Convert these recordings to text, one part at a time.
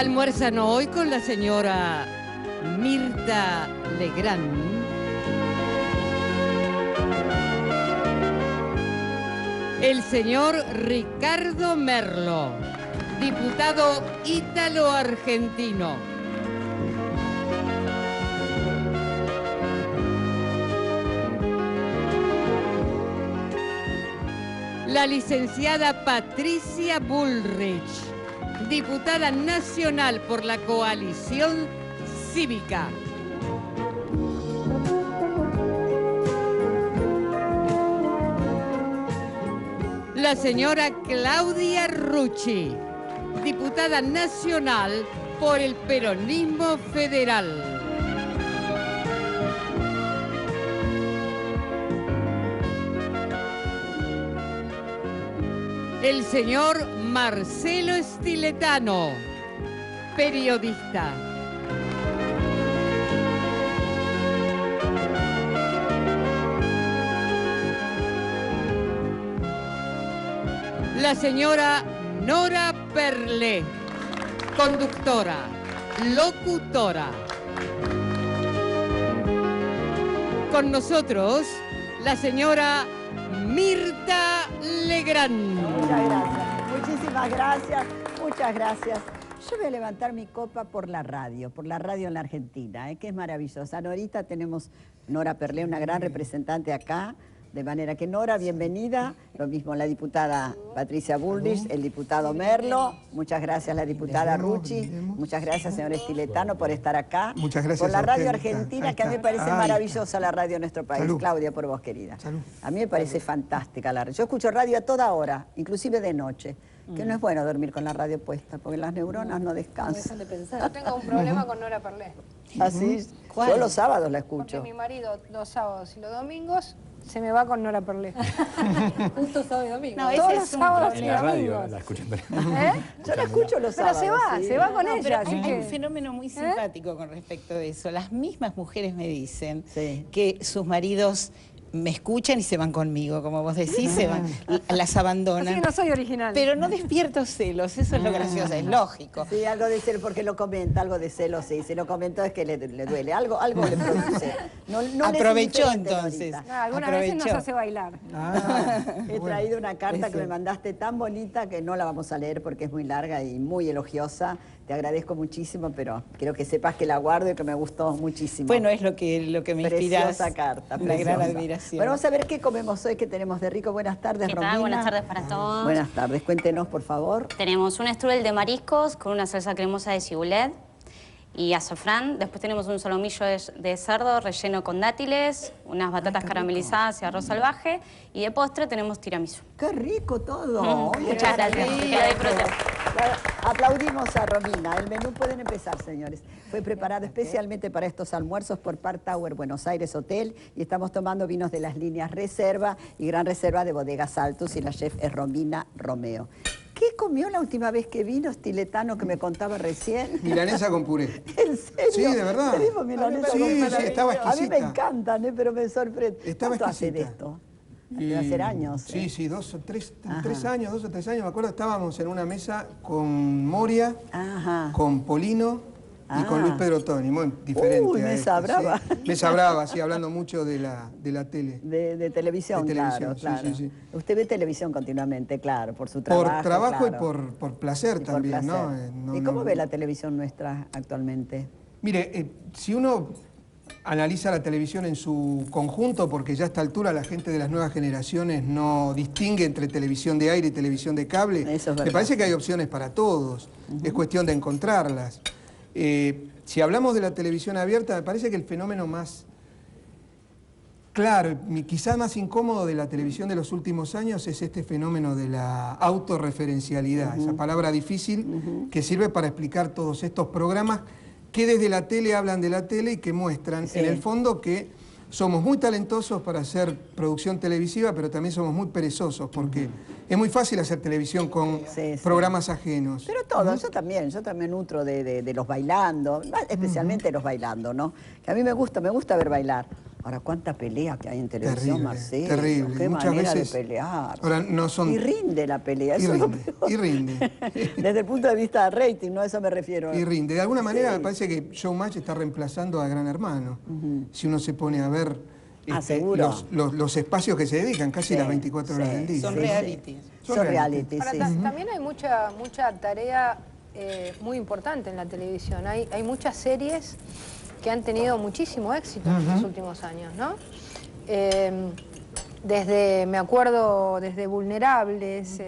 Almuerzan hoy con la señora Mirta Legrand, el señor Ricardo Merlo, diputado ítalo-argentino. La licenciada Patricia Bullrich, diputada nacional por la coalición cívica. La señora Claudia Rucci, diputada nacional por el peronismo federal. El señor Marcelo Stiletano, periodista. La señora Nora Perlé, conductora, locutora. Con nosotros, la señora Mirta Legrand. Muchas gracias, muchísimas gracias, muchas gracias. Yo voy a levantar mi copa por la radio en la Argentina, que es maravillosa. Ahorita tenemos Nora Perlé, una gran representante acá, de manera que Nora, bienvenida. Lo mismo la diputada Patricia Bullrich, el diputado Merlo. Muchas gracias la diputada Rucci. Muchas gracias señor Stiletano por estar acá. Muchas gracias por la radio a argentina, que a mí me parece maravillosa la radio en nuestro país. Salud. Claudia, por vos, querida. Salud. A mí me parece fantástica la radio. Yo escucho radio a toda hora, inclusive de noche. Que no es bueno dormir con la radio puesta, porque las neuronas no descansan. De pensar. Yo tengo un problema con Nora Perlé. Así, yo los sábados la escucho. Porque mi marido los sábados y los domingos se me va con Nora Perlé. Justo sábado y domingo. No, todos ese los es un sábados y problema. En la radio domingos. la escuchan. Yo la escucho los sábados. Pero se va con No, ella. pero Así hay que... un fenómeno muy simpático con respecto de eso. Las mismas mujeres me dicen Sí. que sus maridos me escuchan y se van conmigo, como vos decís, se van, las abandonan. Así que no soy original. Pero no despierto celos, eso es lo gracioso, es lógico. Sí, algo de celos, porque lo comenta, algo de celos, sí. Si lo comentó es que le duele, algo le produce. No Aprovechó le entonces. Algunas veces nos Aprovechó. hace bailar. He traído una carta que me mandaste tan bonita que no la vamos a leer porque es muy larga y muy elogiosa. Te agradezco muchísimo, pero quiero que sepas que la guardo y que me gustó muchísimo. Bueno, es lo que me inspira. Preciosa carta, Una gran preciosa. admiración. Bueno, vamos a ver qué comemos hoy, qué tenemos de rico. Buenas tardes, ¿Qué Romina. tal? Buenas tardes para todos. Buenas tardes, cuéntenos, por favor. Tenemos un strudel de mariscos con una salsa cremosa de cibulet y azafrán. Después tenemos un solomillo de cerdo relleno con dátiles, unas batatas caramelizadas y arroz salvaje. Y de postre tenemos tiramisú. ¡Qué rico todo! Oye, Muchas gracias. qué Que lo disfruten. Aplaudimos a Romina. El menú pueden empezar, señores. Fue preparado especialmente para estos almuerzos por Park Tower Buenos Aires Hotel y estamos tomando vinos de las líneas Reserva y Gran Reserva de Bodegas Altus y la chef es Romina Romeo. ¿Qué comió la última vez que vino Stiletano que me contaba recién? Milanesa con puré. ¿En serio? Sí, de verdad. Tenemos milanesa Sí, con sí, puré. estaba A mí exquisita. me encantan, pero me sorprende. Estaba ¿Cuánto hace de exquisita. esto? De hacer años. Sí, 2 o 3 Ajá. años, 2 o 3 años. Me acuerdo, estábamos en una mesa con Moria, Ajá. con Polino y con Ah. Luis Pedro Toni, muy diferente. Uy, a mesa este, brava. Sí. Mesa brava, sí, hablando mucho de la tele. De televisión, De televisión, claro, sí, claro. sí, sí. Usted ve televisión continuamente, claro, por su trabajo. Por trabajo claro. y por placer Y por también, ¿no? placer. No, ¿Y cómo no- ve la televisión nuestra actualmente? Mire, si uno analiza la televisión en su conjunto, porque ya a esta altura la gente de las nuevas generaciones no distingue entre televisión de aire y televisión de cable, Eso es me verdad. parece que hay opciones para todos, es cuestión de encontrarlas. Si hablamos de la televisión abierta, me parece que el fenómeno más claro, quizás más incómodo de la televisión de los últimos años es este fenómeno de la autorreferencialidad, esa palabra difícil que sirve para explicar todos estos programas que desde la tele hablan de la tele y que muestran en el fondo que somos muy talentosos para hacer producción televisiva, pero también somos muy perezosos, porque es muy fácil hacer televisión con programas ajenos. Pero todo, yo también nutro de los bailando, especialmente los bailando, ¿no? Que a mí me gusta ver bailar. Ahora, cuánta pelea que hay en televisión, Terrible, Marcelo. terrible. Qué Muchas manera veces, de pelear. ahora no son... Y rinde la pelea, Y eso es lo rinde, peor. y rinde. Desde el punto de vista de rating, ¿no? A eso me refiero. Y rinde. De alguna manera me parece que Showmatch está reemplazando a Gran Hermano. Si uno se pone a ver seguro. los espacios que se dedican, casi Sí, las 24 horas sí, del día. Son sí, realities. Son reality, Ahora, sí. también hay mucha tarea muy importante en la televisión. Hay muchas series que han tenido muchísimo éxito en los últimos años, ¿no? Me acuerdo, desde Vulnerables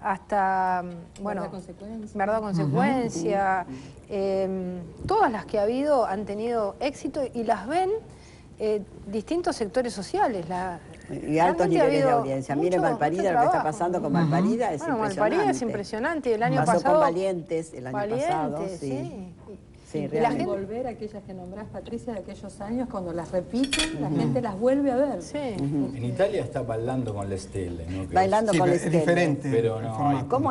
hasta, bueno, Verdad Consecuencia. Todas las que ha habido han tenido éxito y las ven distintos sectores sociales. Y altos niveles de audiencia. Mire Malparida, lo que está pasando con Malparida es impresionante. Malparida es impresionante. El año pasó pasado... con Valientes el año pasado, sí. Sí, y realmente. volver a aquellas que nombrás, Patricia, de aquellos años, cuando las repiten, la gente las vuelve a ver. Sí. En Italia está Bailando con la Stelle, ¿no? Que Bailando Sí, con pero es Estelle. diferente. Pero el no, formato. ¿Cómo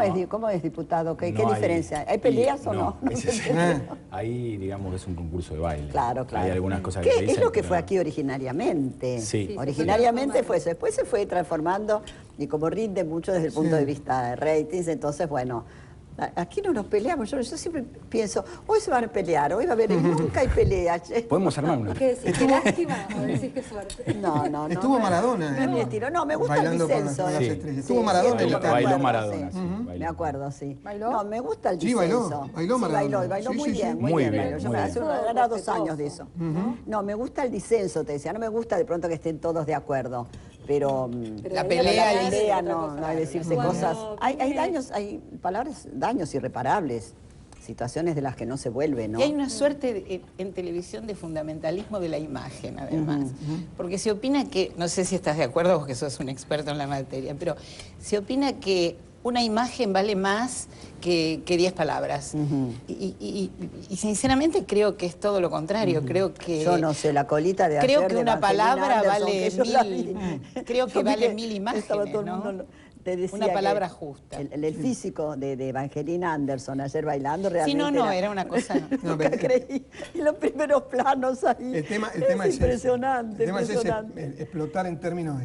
es, diputado? ¿Qué no diferencia? ¿Hay peleas o no? Ahí, digamos, es un concurso de baile. Claro. Hay algunas cosas ¿Qué que se dicen, es lo que pero fue no. aquí originariamente? Sí. Originariamente fue eso. Después se fue transformando y como rinde mucho desde el punto de vista de ratings, entonces, bueno, aquí no nos peleamos. Yo siempre pienso, hoy se van a pelear, hoy va a haber... Y nunca hay pelea. Podemos armar una. ¿Qué decís? ¿Qué lástima? ¿O decís qué suerte? No. Estuvo Maradona. No es mi estilo. No, me gusta el Bailando con disenso. las Sí. estrellas. Estuvo Maradona en me Italia. Bailó acuerdo, Maradona, sí. Me Bailó. acuerdo, sí. ¿Bailó? No, me gusta el Sí, disenso. bailó Maradona. Bailó Sí, muy sí, bien, sí. muy Muy bien. bien, Bailó. Yo muy me bien. hace era 2 años de eso. No, me gusta el disenso, te decía. No me gusta de pronto que estén todos de acuerdo. Pero La la pelea pelea es no hay decirse Cuando cosas. Hay viene- daños, hay palabras, daños irreparables. Situaciones de las que no se vuelve, ¿no? Y hay una suerte en televisión de fundamentalismo de la imagen, además. Porque se opina que, no sé si estás de acuerdo, vos que sos un experto en la materia, pero se opina que una imagen vale más que 10 palabras. Y sinceramente creo que es todo lo contrario. Creo que... Yo no sé, la colita de Creo ayer que de una Evangelina palabra Anderson, vale que yo la 1000. vi. Creo que Yo vi vale que 1000 estaba imágenes, todo el ¿no? mundo te decía Una palabra que justa. El físico de Evangelina Anderson ayer bailando realmente Sí, no, era una cosa... Nunca creí. Y los primeros planos ahí. El tema es es impresionante. El tema es impresionante. explotar en términos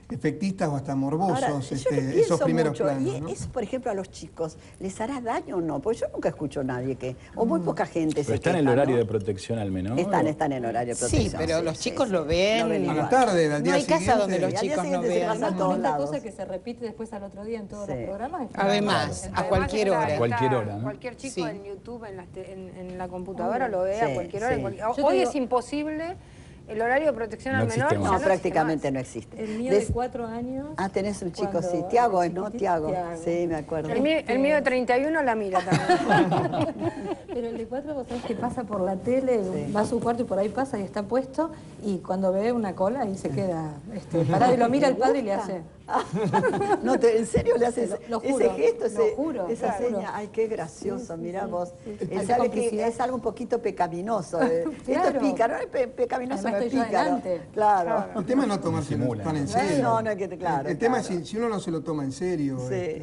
efectistas o hasta morbosos Ahora, yo le esos pienso primeros mucho, planos. y ¿no? eso, por ejemplo, a los chicos, ¿les hará daño o no? Porque yo nunca escucho a nadie que, o muy poca gente Pero se está en el queja, horario ¿no? de protección al menor. Están en horario de protección. Sí, pero los chicos lo Lo ven. ven A la igual. tarde, al día No hay casa siguiente. donde los Y al día chicos no siguiente se vean. pasa a todos Esta lados. cosa que se repite después al otro día en todos Sí. los programas. Además, a cualquier hora. Cualquier hora, ¿no? Cualquier chico Sí. en YouTube, en la computadora, lo ve Sí, a cualquier hora. sí. Yo te Hoy digo- es imposible. El horario de protección No al menor existe ya más. No, existe prácticamente más. no existe. El mío de 4 años. Ah, tenés un chico, cuando sí. Tiago, era ¿no? chiquitito, Tiago. Tiago. Sí, me acuerdo. El mío de 31 la mira también. Pero el de 4, vos sabés que pasa por la tele, Sí. va a su cuarto y por ahí pasa y está puesto, y cuando ve una cola y se queda parado y lo mira el padre y le hace. No, ¿en serio le haces Lo ese juro, gesto, lo juro, esa lo juro. seña? Ay, qué gracioso, mirá vos. Hace Sabe que complicidad. es algo un poquito pecaminoso. Esto Claro. es pícaro, es pecaminoso, Además no es estoy yo pícaro. adelante. Claro. El tema es no tomárselo Simula. tan en serio. No, no hay que, claro. El tema claro. es si uno no se lo toma en serio. Sí.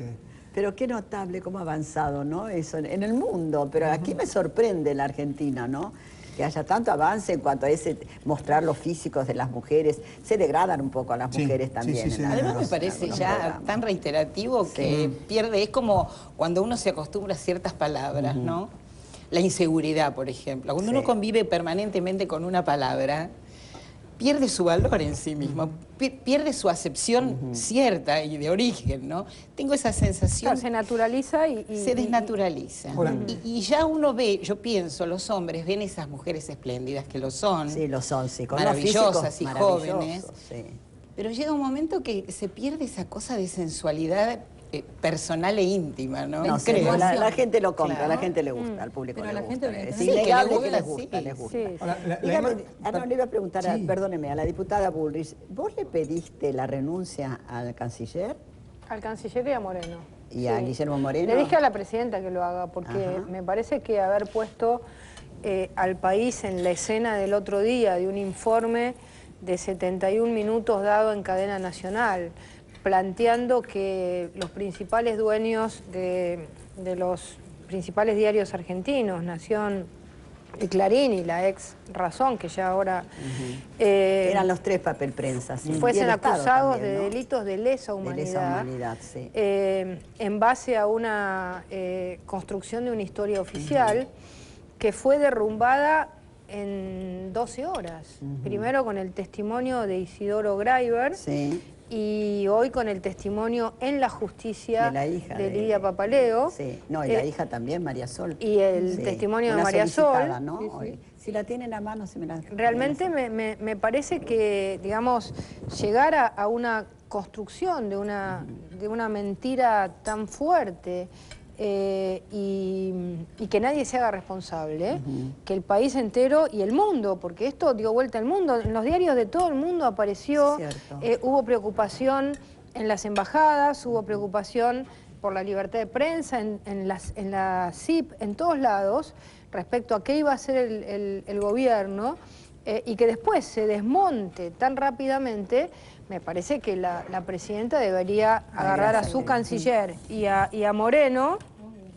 Pero qué notable cómo ha avanzado, ¿no? Eso en el mundo. Pero aquí me sorprende la Argentina, ¿no? Que haya tanto avance en cuanto a ese mostrar los físicos de las mujeres. Se degradan un poco a las Sí, mujeres sí, también. sí, sí. en Además me algunos- parece en algunos ya programas. tan reiterativo que pierde, es como cuando uno se acostumbra a ciertas palabras, ¿no? La inseguridad, por ejemplo. Cuando uno Sí. convive permanentemente con una palabra, pierde su valor en sí mismo, pierde su acepción cierta y de origen, ¿no? Tengo esa sensación. Claro, se naturaliza y Se desnaturaliza. Ahora- Y ya uno ve, yo pienso, los hombres ven esas mujeres espléndidas que lo son, Sí, lo son, sí. Con maravillosas unos y físicos jóvenes. maravillosos, sí. pero llega un momento que se pierde esa cosa de sensualidad personal e íntima, ¿no? No sé, Creo. la gente lo compra, a la Claro. gente le gusta, al público Pero le a la gusta. gente Es Sí, que le innegable que gusta, les gusta, sí. les gusta. Sí. Ahora, Dígame, Emma- no, le iba a preguntar, Sí. perdóneme, a la diputada Bullrich, ¿vos le pediste la renuncia al canciller Al canciller y a Moreno. y a Guillermo Moreno? Le dije a la presidenta que lo haga, porque Ajá. me parece que haber puesto al país en la escena del otro día de un informe de 71 minutos dado en cadena nacional, planteando que los principales dueños de los principales diarios argentinos, Nación, Clarín y la ex Razón, que ya ahora... Eran los 3 papel prensa, sí. Fuesen acusados también, de ¿no? delitos de lesa humanidad. De lesa humanidad, sí. En base a una construcción de una historia oficial que fue derrumbada en 12 horas. Primero con el testimonio de Isidoro Graiber, Sí. y hoy con el testimonio en la justicia De la hija de Lidia Papaleo. Sí, no, y la hija también, María Sol. Y el Sí. testimonio de Una María solicitada, Sol. ¿no? Hoy. Si la tienen a mano, se me la... Realmente me parece que, digamos, llegar a una construcción de una mentira tan fuerte y que nadie se haga responsable, que el país entero y el mundo, porque esto dio vuelta al mundo, en los diarios de todo el mundo apareció, hubo preocupación en las embajadas, hubo preocupación por la libertad de prensa, en la CIP, en todos lados, respecto a qué iba a hacer el gobierno, y que después se desmonte tan rápidamente. Me parece que la presidenta debería agarrar a su canciller y a Moreno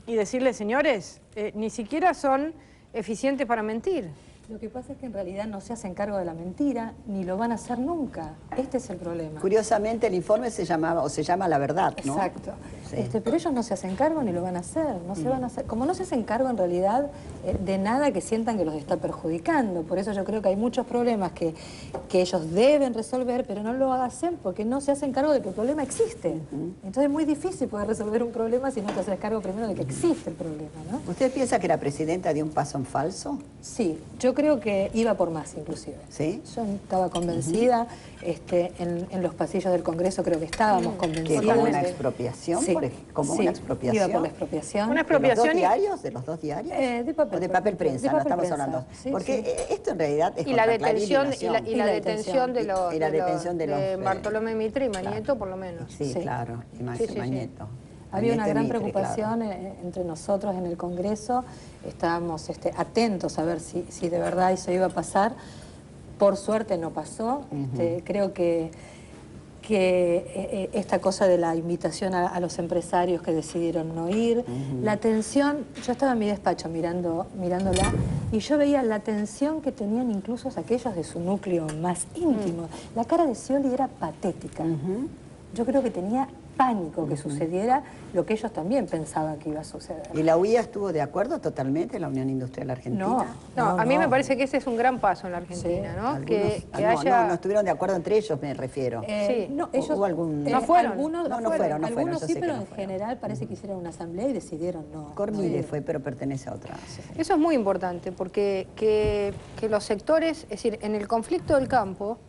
y decirle, señores, ni siquiera son eficientes para mentir. Lo que pasa es que en realidad no se hacen cargo de la mentira, ni lo van a hacer nunca. Este es el problema. Curiosamente el informe se llama La Verdad, ¿no? Exacto. Sí. Pero ellos no se hacen cargo ni lo van a hacer. No se van a hacer. Como no se hacen cargo en realidad de nada que sientan que los está perjudicando. Por eso yo creo que hay muchos problemas que ellos deben resolver, pero no lo hacen porque no se hacen cargo de que el problema existe. Entonces es muy difícil poder resolver un problema si no te haces cargo primero de que existe el problema, ¿no? ¿Usted piensa que la presidenta dio un paso en falso? Sí, yo creo que iba por más inclusive. ¿Sí? Yo estaba convencida, en los pasillos del Congreso creo que estábamos convencidos. ¿Que como una expropiación? Sí, ¿Como sí, una expropiación? iba por la expropiación. Una ¿De los dos expropiación diarios? ¿De los 2 diarios? De papel, ¿O de papel prensa? de No papel estamos prensa, hablando. sí, Porque esto en realidad es Y la contra Clarín detención, Nación. y la detención de los... Y la detención de los... Bartolomé Mitre y Mañeto, por lo menos. Sí, Sí. claro, y Sí. Mañeto. Había una Mañete gran Mitre, preocupación claro. entre nosotros en el Congreso. Estábamos atentos a ver si de verdad eso iba a pasar. Por suerte no pasó. Creo que esta cosa de la invitación a los empresarios que decidieron no ir, la tensión, yo estaba en mi despacho mirándola y yo veía la tensión que tenían incluso aquellos de su núcleo más íntimo. La cara de Scioli era patética. Yo creo que tenía pánico que sucediera lo que ellos también pensaban que iba a suceder. ¿Y la UIA estuvo de acuerdo totalmente, la Unión Industrial Argentina? No, a mí me parece que ese es un gran paso en la Argentina, ¿no? Algunos- Que no estuvieron de acuerdo entre ellos, me refiero. Sí. No, ellos ¿Hubo algún...? No fueron. Algunos, No fueron, algunos yo sí, sé que pero no en fueron. general parece que hicieron una asamblea y decidieron no. Cormile ir. fue, pero pertenece a otra asociación. Eso es muy importante, porque que los sectores, es decir, en el conflicto del campo,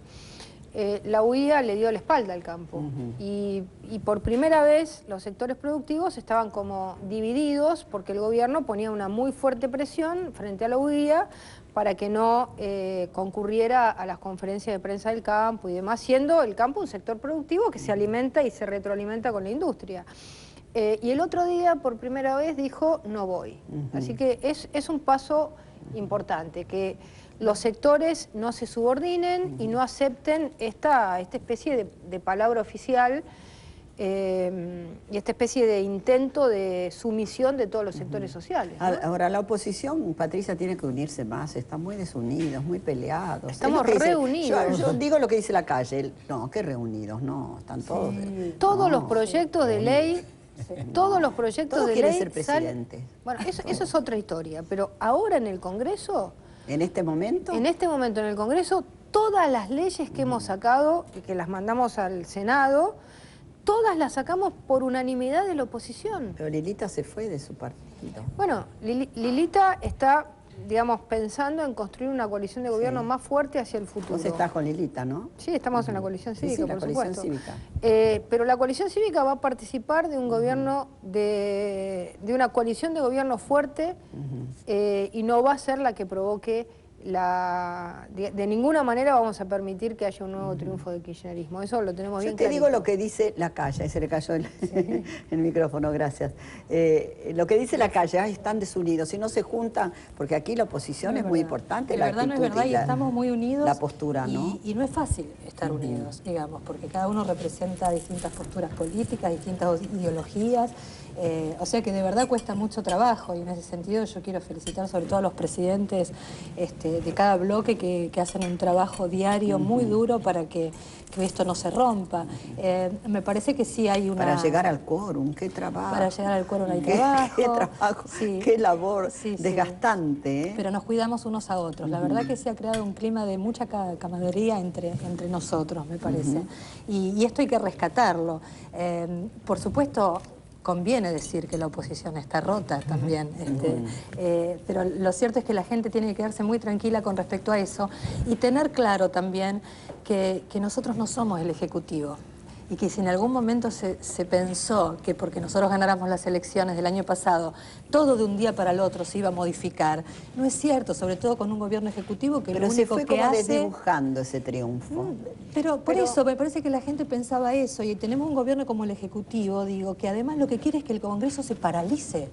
la UIA le dio la espalda al campo. Y por primera vez los sectores productivos estaban como divididos porque el gobierno ponía una muy fuerte presión frente a la UIA para que no concurriera a las conferencias de prensa del campo y demás, siendo el campo un sector productivo que se alimenta y se retroalimenta con la industria. Y el otro día, por primera vez, dijo, no voy. Así que es un paso importante, que los sectores no se subordinen y no acepten esta especie de palabra oficial y esta especie de intento de sumisión de todos los sectores sociales, ¿no? Ahora, la oposición, Patricia, tiene que unirse más, están muy desunidos, muy peleados. Estamos Es lo que dice- reunidos. Yo digo lo que dice la calle, no, ¿qué reunidos? No, están todos... Todos los proyectos de ley... Todos los proyectos Todos de quieren ley ser presidentes. Bueno, eso es otra historia, pero ahora en el Congreso... ¿En este momento? En este momento en el Congreso, todas las leyes que hemos sacado y que las mandamos al Senado, todas las sacamos por unanimidad de la oposición. Pero Lilita se fue de su partido. Bueno, Lilita está, digamos, pensando en construir una coalición de gobierno más fuerte hacia el futuro. Vos estás con Lilita, ¿no? Sí, estamos en la coalición Sí, cívica, la por coalición supuesto. cívica. Pero la coalición cívica va a participar de un gobierno, de una coalición de gobierno fuerte y no va a ser la que provoque de ninguna manera vamos a permitir que haya un nuevo triunfo del kirchnerismo. Eso lo tenemos bien Yo te clarito. digo lo que dice la calle, ahí se le cayó el micrófono, gracias. Lo que dice la calle, están desunidos y no se juntan, porque aquí la oposición es muy importante. De la verdad no es actitud verdad y la- estamos muy unidos. La postura, ¿no? Y no es fácil estar unidos, digamos, porque cada uno representa distintas posturas políticas, distintas ideologías O sea que de verdad cuesta mucho trabajo, y en ese sentido yo quiero felicitar sobre todo a los presidentes de cada bloque que hacen un trabajo diario muy duro para que esto no se rompa. Me parece que sí hay una... Para llegar al quórum, qué trabajo. Para llegar al quórum hay trabajo. Qué trabajo, sí. Qué labor Sí, sí. desgastante. ¿Eh? Pero nos cuidamos unos a otros. La verdad que se ha creado un clima de mucha camaradería entre nosotros, me parece. Y esto hay que rescatarlo. Por supuesto, conviene decir que la oposición está rota también, pero lo cierto es que la gente tiene que quedarse muy tranquila con respecto a eso y tener claro también que nosotros no somos el Ejecutivo. Y que si en algún momento se pensó que porque nosotros ganáramos las elecciones del año pasado, todo de un día para el otro se iba a modificar, no es cierto, sobre todo con un gobierno ejecutivo que pero lo único se fue que como hace... desdibujando ese triunfo. Pero por eso me parece que la gente pensaba eso, y tenemos un gobierno como el Ejecutivo, digo, que además lo que quiere es que el Congreso se paralice.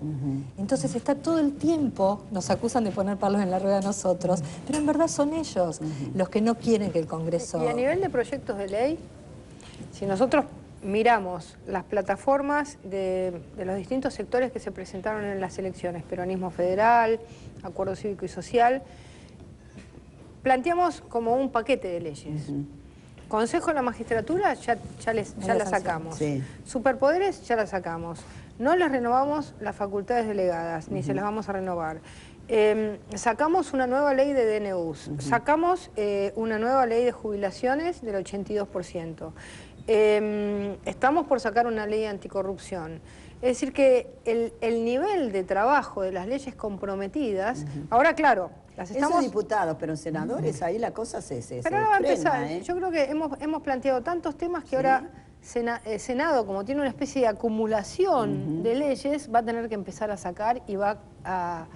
Entonces está todo el tiempo, nos acusan de poner palos en la rueda a nosotros, pero en verdad son ellos los que no quieren que el Congreso... Y a nivel de proyectos de ley, si nosotros miramos las plataformas de los distintos sectores que se presentaron en las elecciones, Peronismo Federal, Acuerdo Cívico y Social, planteamos como un paquete de leyes. Consejo de la Magistratura ya la sacamos. Sí. Superpoderes ya la sacamos. No les renovamos las facultades delegadas, ni se las vamos a renovar. Sacamos una nueva ley de DNUs, sacamos una nueva ley de jubilaciones del 82%. Estamos por sacar una ley anticorrupción. Es decir que el nivel de trabajo de las leyes comprometidas, ahora claro, las estamos... Esos diputados, pero senadores, ahí la cosa se Pero ahora va a empezar. frena, ¿eh? Yo creo que hemos planteado tantos temas que ahora Senado, como tiene una especie de acumulación de leyes, va a tener que empezar a sacar y va a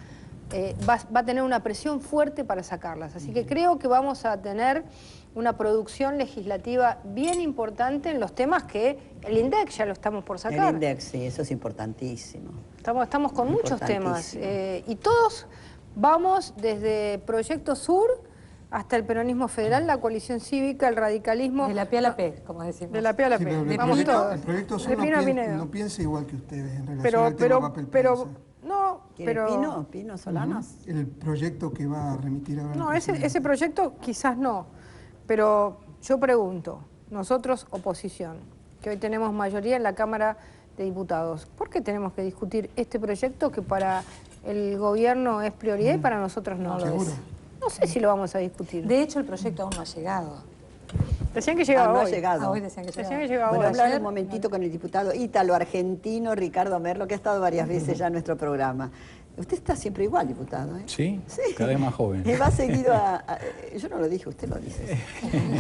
tener una presión fuerte para sacarlas. Así que creo que vamos a tener una producción legislativa bien importante en los temas que el INDEC ya lo estamos por sacar. El INDEC, sí, eso es importantísimo. Estamos con muchos temas y todos vamos desde Proyecto Sur hasta el Peronismo Federal, la coalición cívica, el radicalismo... De la P a la P, como decimos. De la P a la P. Sí, pero Vamos todos. el proyecto Sur no piensa igual que ustedes en relación al tema papel prensa. ¿Pino Solanas? El proyecto que va a remitir ahora. No, ese proyecto quizás no, pero yo pregunto, nosotros oposición, que hoy tenemos mayoría en la Cámara de Diputados, ¿por qué tenemos que discutir este proyecto que para el gobierno es prioridad y para nosotros no lo es? No sé si lo vamos a discutir. De hecho, el proyecto aún no ha llegado. Decían que llegaba no hoy. ha llegado. Hoy decían que Decían que llegaba. llegaba Bueno, hoy. hablar un momentito con el diputado ítalo-argentino Ricardo Merlo, que ha estado varias veces ya en nuestro programa. Usted está siempre igual, diputado, ¿eh? Sí, cada vez más joven. Va seguido yo no lo dije, usted lo dice.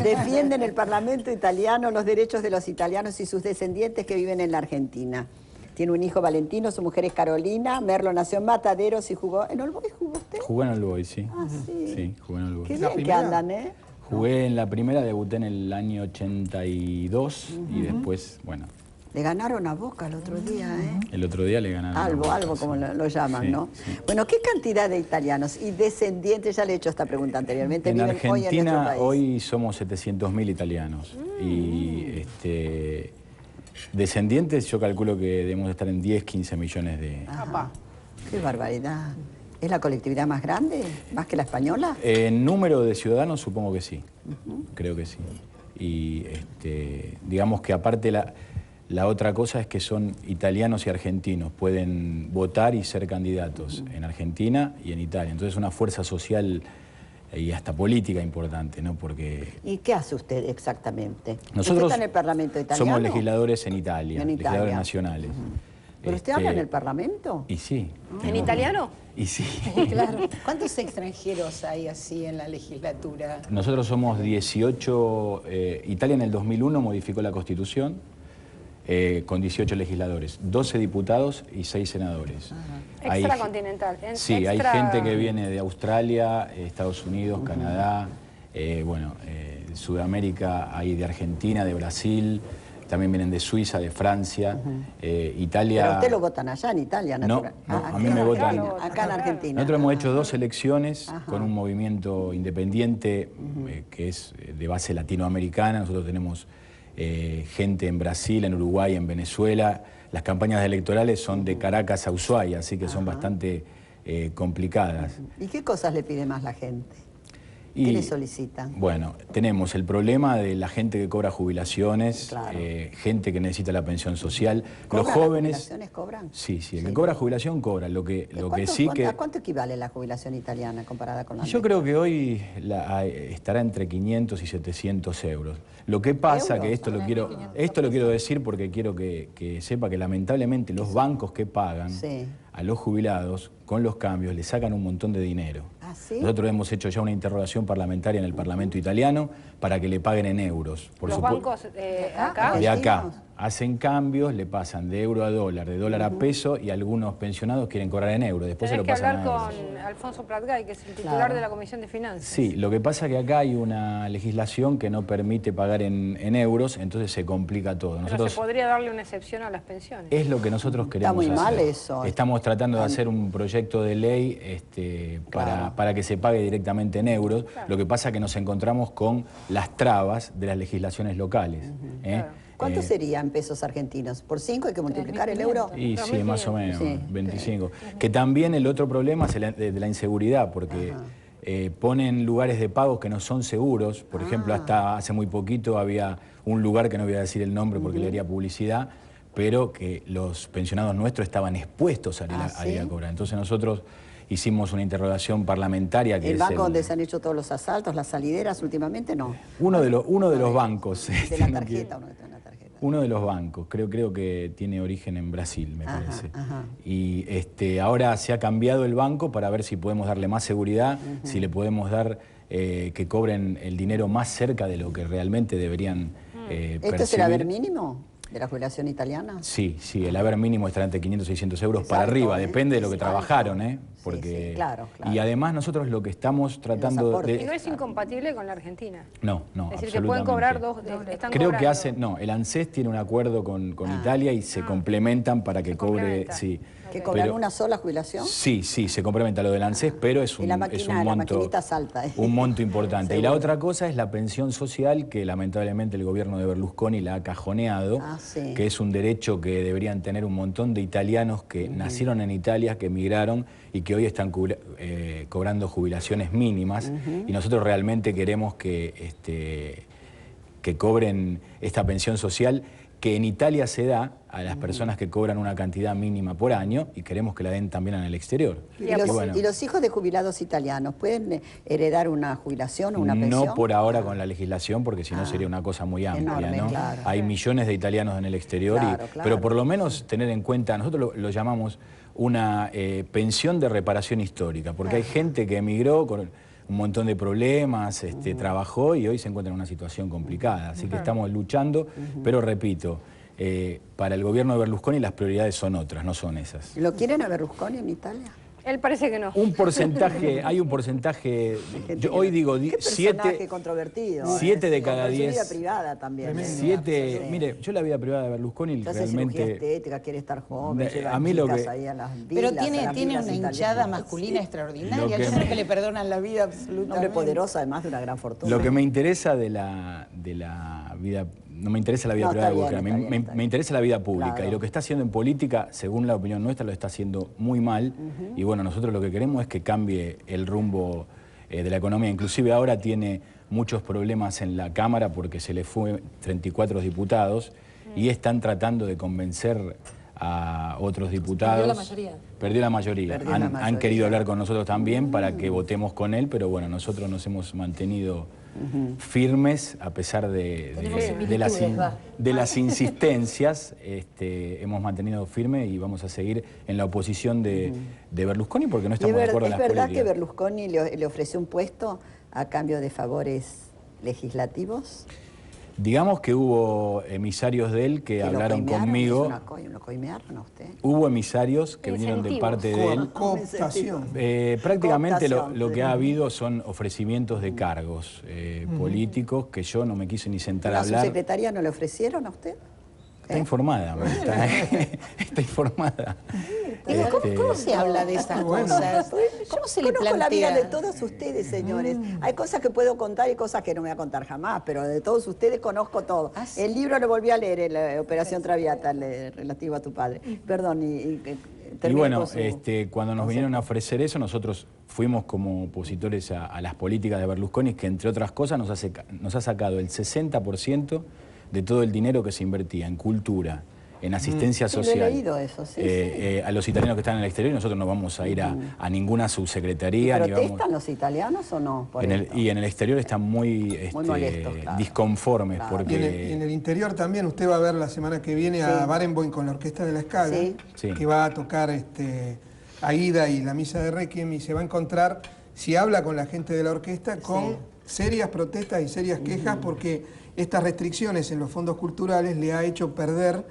Defiende en el Parlamento italiano los derechos de los italianos y sus descendientes que viven en la Argentina. Tiene un hijo Valentino, su mujer es Carolina. Merlo nació en Mataderos y jugó... ¿En Olboy jugó usted? Jugué en Olboy, sí. Ah, sí. Sí, jugué en Olboy. Qué bien que andan, ¿eh? Jugué en la primera, debuté en el año 82 y después, bueno... Le ganaron a Boca el otro día, ¿eh? El otro día le ganaron a Boca, Albo, como lo llaman, sí, ¿no? sí. Bueno, ¿qué cantidad de italianos y descendientes, ya le he hecho esta pregunta anteriormente, En viven hoy en nuestro Argentina país? hoy somos 700.000 italianos y descendientes yo calculo que debemos estar en 10, 15 millones de... Ajá. Qué barbaridad. ¿Es la colectividad más grande? ¿Más que la española? En número de ciudadanos supongo que sí, creo que sí. Y digamos que aparte la otra cosa es que son italianos y argentinos, pueden votar y ser candidatos en Argentina y en Italia. Entonces es una fuerza social y hasta política importante, ¿no? Porque... ¿Y qué hace usted exactamente? Nosotros ¿Usted está en el Parlamento italiano? somos legisladores en Italia, legisladores nacionales. ¿Pero usted habla en el Parlamento? Y sí. ¿En italiano? Y sí. Claro. ¿Cuántos extranjeros hay así en la legislatura? Nosotros somos 18, Italia en el 2001 modificó la Constitución con 18 legisladores, 12 diputados y 6 senadores. Extracontinental. Sí, hay gente que viene de Australia, Estados Unidos, Canadá, Sudamérica, hay de Argentina, de Brasil, también vienen de Suiza, de Francia, Italia... Pero usted lo votan allá en Italia, No, natural. a mí me votan... Acá en Argentina. Nosotros hemos hecho 2 elecciones con un movimiento independiente que es de base latinoamericana. Nosotros tenemos gente en Brasil, en Uruguay, en Venezuela. las campañas electorales son de Caracas a Ushuaia, así que son bastante complicadas. ¿Y qué cosas le pide más la gente? ¿Qué le solicitan? Bueno, tenemos el problema de la gente que cobra jubilaciones, Claro. gente que necesita la pensión social. Los ¿Cobran jóvenes... las jubilaciones? ¿Cobran? Sí, el que cobra jubilación cobra. Lo que sí que... ¿A cuánto equivale la jubilación italiana comparada con la Yo creo que hoy estará entre 500 y 700 euros. Lo que pasa que esto lo quiero decir porque quiero que sepa que lamentablemente los bancos que pagan a los jubilados con los cambios le sacan un montón de dinero. ¿Ah, sí? Nosotros hemos hecho ya una interrogación parlamentaria en el Parlamento italiano para que le paguen en euros. ¿Los bancos acá? De acá. Hacen cambios, le pasan de euro a dólar, de dólar a peso, y algunos pensionados quieren cobrar en euros. Después se lo Tenés que pasan hablar a euros. con Alfonso Pratgay, que es el titular de la Comisión de Finanzas. Sí, lo que pasa es que acá hay una legislación que no permite pagar en euros, entonces se complica todo. Pero se podría darle una excepción a las pensiones. Es lo que nosotros queremos hacer. Está muy mal eso. Estamos tratando de hacer un proyecto de ley para que se pague directamente en euros. Claro. Lo que pasa es que nos encontramos con las trabas de las legislaciones locales. Claro. ¿Cuánto sería en pesos argentinos? ¿Por 5 hay que multiplicar el euro? Y sí, más o menos, Sí. 25. Que también el otro problema es el de la inseguridad, porque ponen lugares de pagos que no son seguros. Por ejemplo, hasta hace muy poquito había un lugar, que no voy a decir el nombre porque le haría publicidad, pero que los pensionados nuestros estaban expuestos a ir a cobrar. Entonces nosotros hicimos una interrogación parlamentaria. Que ¿El es banco donde se han hecho todos los asaltos, las salideras últimamente? No. Uno de los bancos. De la tarjeta, uno que tiene una tarjeta. Uno de los bancos, creo que tiene origen en Brasil, me parece. Y ahora se ha cambiado el banco para ver si podemos darle más seguridad, si le podemos dar que cobren el dinero más cerca de lo que realmente deberían percibir. ¿Esto es el haber mínimo de la jubilación italiana? Sí, el haber mínimo estará entre 500 y 600 euros para arriba, depende de lo que trabajaron, porque claro. Y además nosotros lo que estamos tratando Y no es incompatible con la Argentina. No, Es decir, que pueden cobrar están Creo que cobrando. el ANSES tiene un acuerdo con Italia y se complementan para que cobre, ¿Que cobran una sola jubilación? Sí, se complementa lo del ANSES, pero es un monto, maquinita salta. Un monto importante. Y la otra cosa es la pensión social, que lamentablemente el gobierno de Berlusconi la ha cajoneado, que es un derecho que deberían tener un montón de italianos que nacieron en Italia, que emigraron y que hoy están cobrando jubilaciones mínimas. Y nosotros realmente queremos que cobren esta pensión social, que en Italia se da a las personas que cobran una cantidad mínima por año, y queremos que la den también en el exterior. ¿Y los hijos de jubilados italianos pueden heredar una jubilación o una pensión? No por ahora con la legislación, porque si no sería una cosa muy amplia, enorme, ¿no? claro. Hay millones de italianos en el exterior, pero por lo menos tener en cuenta, nosotros lo llamamos una pensión de reparación histórica, porque hay gente que emigró con un montón de problemas, trabajó y hoy se encuentra en una situación complicada. Así que estamos luchando, pero repito, para el gobierno de Berlusconi las prioridades son otras, no son esas. ¿Lo quieren a Berlusconi en Italia? Él parece que no. Hay un porcentaje, yo hoy digo, ¿Qué personaje controvertido? 7 de cada 10. Su vida privada también. Mire, yo la vida privada de Berlusconi realmente... cirugía estética, quiere estar joven, a mí lo que... ahí a las Pero vilas, tiene una hinchada masculina extraordinaria. Yo creo que le perdonan la vida absolutamente. Un hombre poderoso, además de una gran fortuna. Lo que me interesa de la vida... No me interesa la vida privada de Berlusconi, me interesa la vida pública. Claro. Y lo que está haciendo en política, según la opinión nuestra, lo está haciendo muy mal. Y bueno, nosotros lo que queremos es que cambie el rumbo de la economía. Inclusive ahora tiene muchos problemas en la Cámara porque se le fue 34 diputados y están tratando de convencer a otros diputados. Perdió la mayoría. Han querido hablar con nosotros también para que votemos con él, pero bueno, nosotros nos hemos mantenido firmes a pesar de las insistencias. Hemos mantenido firme y vamos a seguir en la oposición de Berlusconi porque no estamos de acuerdo en las políticas. ¿Es verdad que Berlusconi le ofreció un puesto a cambio de favores legislativos? Digamos que hubo emisarios de él que hablaron conmigo. ¿Lo coimearon a usted? Hubo emisarios que vinieron de parte de él. Cooptación. Prácticamente lo que ha habido son ofrecimientos de cargos políticos que yo no me quise ni sentar a hablar. ¿A su secretaría no le ofrecieron a usted? Está informada, está informada. ¿Cómo se habla de esas cosas? ¿Cómo se le Conozco la vida de plantea? todos ustedes, señores. Hay cosas que puedo contar y cosas que no me voy a contar jamás, pero de todos ustedes conozco todo. ¿Ah, sí? El libro lo volví a leer, la Operación Traviata, relativo a tu padre. Perdón, Y termine bueno, con su- cuando nos vinieron a ofrecer eso, nosotros fuimos como opositores a las políticas de Berlusconi, que entre otras cosas nos ha sacado el 60% de todo el dinero que se invertía en cultura, en asistencia Sí, lo he social, leído eso, sí, a los italianos que están en el exterior, y nosotros no vamos a ir a ninguna subsecretaría. ni ¿Protestan vamos- los italianos o no? Por esto? y en el exterior están muy, molestos, claro. disconformes, Claro. porque... Y en el interior también, usted va a ver la semana que viene a Barenboim con la Orquesta de la Scala, Sí. Sí. que va a tocar Aida y la Misa de Requiem, y se va a encontrar, si habla con la gente de la orquesta, con serias protestas y serias quejas, porque estas restricciones en los fondos culturales le ha hecho perder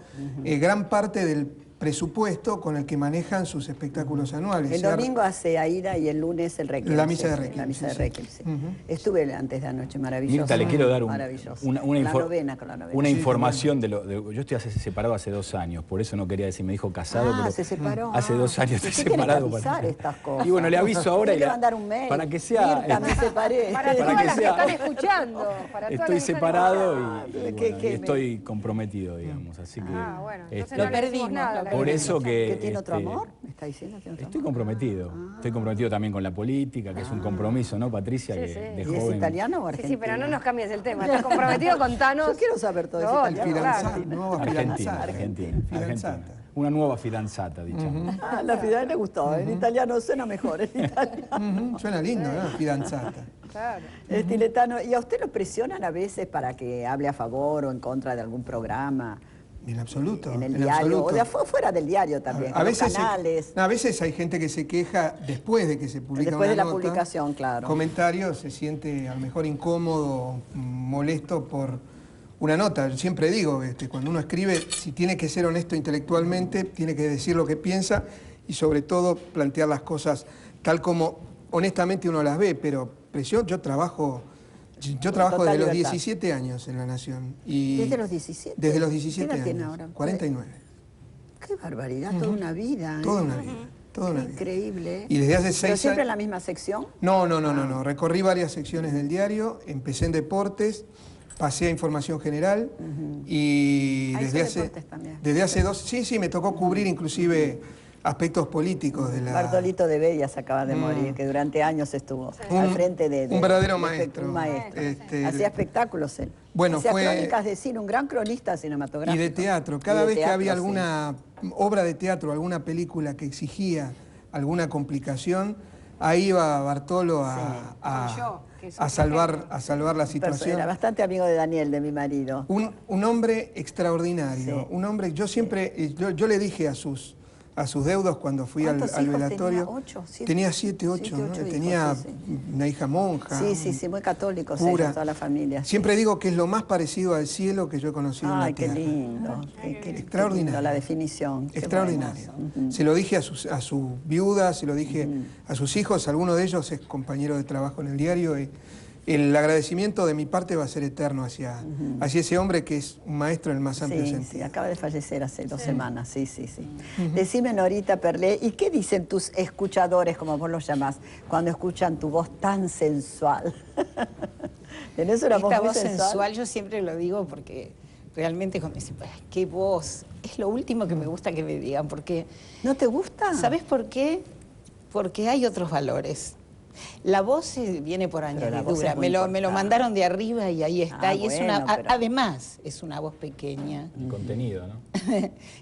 gran parte del presupuesto con el que manejan sus espectáculos anuales. El domingo hace Aida y el lunes el Requiem. La misa de sí, Requiem, La misa de sí, Requiem, sí. sí. Estuve antes de anoche, maravilloso. Mirta, le quiero dar Maravilloso. una La novena con la novena. una Sí, información yo estoy separado hace 2 años, por eso no quería decir, me dijo casado, pero se separó. hace 2 años Usted estoy tiene que separado. avisar estas cosas. Y bueno, le aviso ahora Tiene que mandar un mail. para que sea... Mirta, me separé. Para Para todas que las que sea- están escuchando. Para todas las Estoy que están separado escuchando. y ¿Qué- bueno, qué y me- estoy comprometido, digamos, así que... Bueno, entonces este, no le decimos perdimos, nada. lo la por verdad. eso ¿Que tiene otro este, amor? ¿Me está diciendo que tiene otro Estoy amor? comprometido. Estoy comprometido también con la política, que es un compromiso, ¿no, Patricia? Sí, que sí. de ¿Y es joven... italiano o Sí, argentino? sí, pero no nos cambies el tema. ¿Estás comprometido? Contanos. Yo quiero saber todo eso No, italiano. Fidanzata, claro. nueva Argentina, fidanzata. Argentina. Fidanzata. Una nueva fidanzata, dicho. Ah, la fidelidad le gustó. En italiano suena mejor. En italiano. Suena lindo, ¿no? Fidanzata. Claro. Estiletano. ¿Y a usted lo presionan a veces para que hable a favor o en contra de algún programa? En absoluto. En el en diario, absoluto. o de fuera del diario también, con los canales. A veces hay gente que se queja después de que se publica Después de una la nota, publicación, claro. Comentarios, se siente a lo mejor incómodo, molesto por una nota. Yo siempre digo, cuando uno escribe, si tiene que ser honesto intelectualmente, tiene que decir lo que piensa y sobre todo plantear las cosas tal como honestamente uno las ve, pero presión, yo trabajo Total desde los libertad. 17 años en La Nación. Y ¿Desde los 17? Desde los ¿Qué 17 edad tiene años. ahora? 49. Qué barbaridad, toda una vida. ¿eh? Toda una vida. Toda una vida. Increíble. Y desde hace ¿Pero 6 siempre en años... la misma sección? No. Recorrí varias secciones del diario, empecé en deportes, pasé a información general y Ahí desde hizo hace... deportes también. Desde hace 2... Sí, me tocó cubrir inclusive aspectos políticos de la... Bartolito de Bellas acaba de morir, que durante años estuvo al frente de... un verdadero maestro. Un maestro. Este, Hacía espectáculos él. Bueno, Hacía fue- crónicas de cine, un gran cronista cinematográfico. Y de teatro. Y Cada de vez que teatro, había sí. alguna obra de teatro, alguna película que exigía alguna complicación, ahí iba Bartolo a salvar la situación. Era bastante amigo de Daniel, de mi marido. Un hombre extraordinario, Sí. un hombre, yo siempre, yo le dije a sus deudos cuando fui al ¿Cuántos hijos velatorio. tenía? ¿8? ¿7? Tenía 7, 8, 7, ¿no? 8 hijos, Tenía sí, una hija monja. Sí, muy católicos Pura. ellos, toda la familia. Siempre digo que es lo más parecido al cielo que yo he conocido en la Ay, qué tierra. lindo. Qué Extraordinario. lindo, la definición. Qué Extraordinario. bueno eso. Se lo dije a su viuda, se lo dije a sus hijos, alguno de ellos es compañero de trabajo en el diario. Y el agradecimiento de mi parte va a ser eterno hacia ese hombre que es un maestro en el más amplio Sí, sentido. sí, acaba de fallecer hace 2 semanas, sí. Decime, Norita Perlé, ¿y qué dicen tus escuchadores, como vos los llamás, cuando escuchan tu voz tan sensual? ¿Tenés una Esta voz muy voz sensual? sensual, yo siempre lo digo porque realmente cuando me dicen, "Ay, qué voz", es lo último que me gusta que me digan, porque ¿No te gusta? ¿sabes por qué? Porque hay otros valores. La voz viene por la voz añadidura, es muy me lo importante. mandaron de arriba y ahí está. Ah, y es bueno, pero- además, es una voz pequeña. El contenido, ¿no?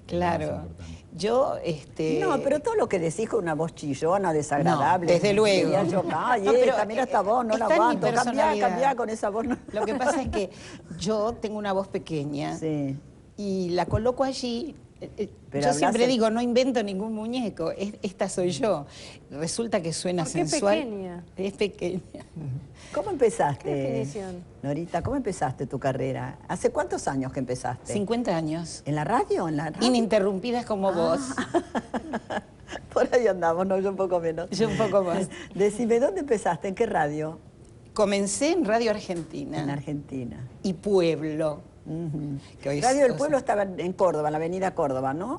Claro. Lo más importante. Yo, No, pero todo lo que decís con una voz chillona, desagradable. No, desde luego. Diría yo, ay, No, pero, mira esta voz, no la está en mi aguanto. personalidad. Cambiá con esa voz. No. Lo que pasa es que yo tengo una voz pequeña Sí. y la coloco allí. Pero Yo hablás siempre en- digo, no invento ningún muñeco, esta soy yo. Resulta que suena ¿Por qué sensual. pequeña? Es pequeña. ¿Cómo empezaste, ¿Qué definición? Norita? ¿Cómo empezaste tu carrera? ¿Hace cuántos años que empezaste? 50 años. ¿En la radio? ¿En la radio? Ininterrumpidas como vos. Por ahí andamos, no, yo un poco menos. Yo un poco más. Decime, ¿dónde empezaste? ¿En qué radio? Comencé en Radio Argentina En Argentina. y Pueblo. Que hoy es- Radio del o Pueblo sea, estaba en Córdoba, en la avenida Córdoba, ¿no?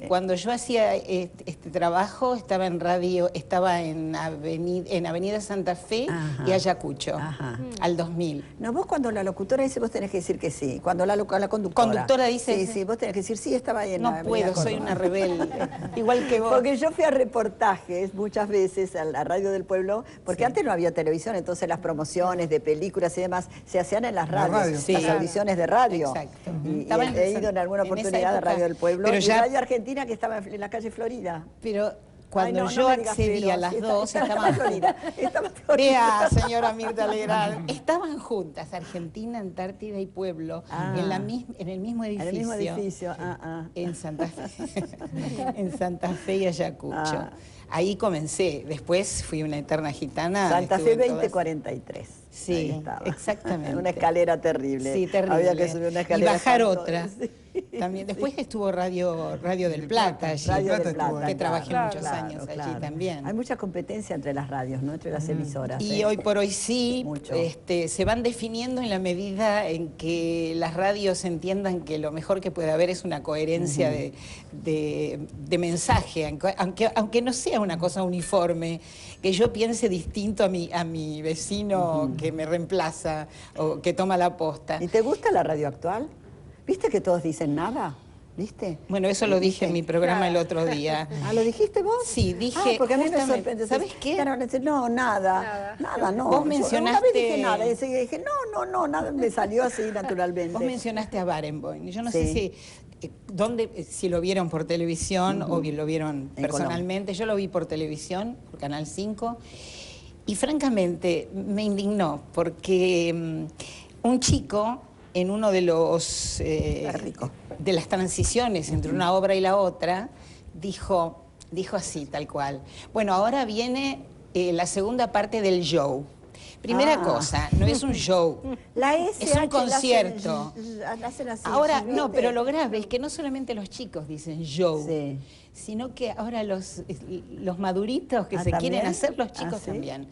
Cuando yo hacía este trabajo, estaba en radio, estaba en Avenida Santa Fe y Ayacucho, al 2000. No, vos cuando la locutora dice, vos tenés que decir que sí. Cuando la conductora dice... Sí, vos tenés que decir, sí, estaba ahí en No la puedo, Avenida soy Córdoba. una rebelde, igual que vos. Porque yo fui a reportajes muchas veces a la radio del pueblo, porque antes no había televisión, entonces las promociones de películas y demás se hacían en las radios, las audiciones de radio. Exacto. Y he ido en alguna oportunidad a Radio del Pueblo, pero y ya... Radio Argentina, que estaba en la calle Florida. Pero cuando yo accedí a las dos, estaban Florida. Vea, señora Mirta Legrand, estaban juntas, Argentina, Antártida y Pueblo, en el mismo edificio. En el mismo edificio, En Santa Fe, en Santa Fe y Ayacucho. Ahí comencé, después fui una eterna gitana. Santa Fe 2043. Sí, exactamente. Una escalera terrible. Sí, terrible. Había que subir una escalera. Y bajar tanto, otra. Sí. También. Después estuvo Radio del Plata allí, que trabajé muchos años allí también. Hay mucha competencia entre las radios, ¿no? Entre las emisoras. Y hoy por hoy sí, se van definiendo en la medida en que las radios entiendan que lo mejor que puede haber es una coherencia de mensaje, aunque no sea una cosa uniforme, que yo piense distinto a mi vecino que me reemplaza o que toma la posta. ¿Y te gusta la radio actual? ¿Viste que todos dicen nada? ¿Viste? Bueno, eso lo dije en mi programa el otro día. ¿Lo dijiste vos? Sí, dije... porque a mí me sorprende. ¿Sabes qué? No, nada, no. Vos mencionaste... Una vez dije nada, y dije, no, nada, me salió así naturalmente. Vos mencionaste a Barenboim. Yo no sé si lo vieron por televisión o lo vieron personalmente. Yo lo vi por televisión, por Canal 5, y francamente me indignó, porque un chico... en uno de las transiciones entre una obra y la otra, dijo así, tal cual. Bueno, ahora viene la segunda parte del show. Primera cosa, no es un show, es un concierto. Ahora, no, pero lo grave es que no solamente los chicos dicen show, sino que ahora los maduritos que se quieren hacer, los chicos también.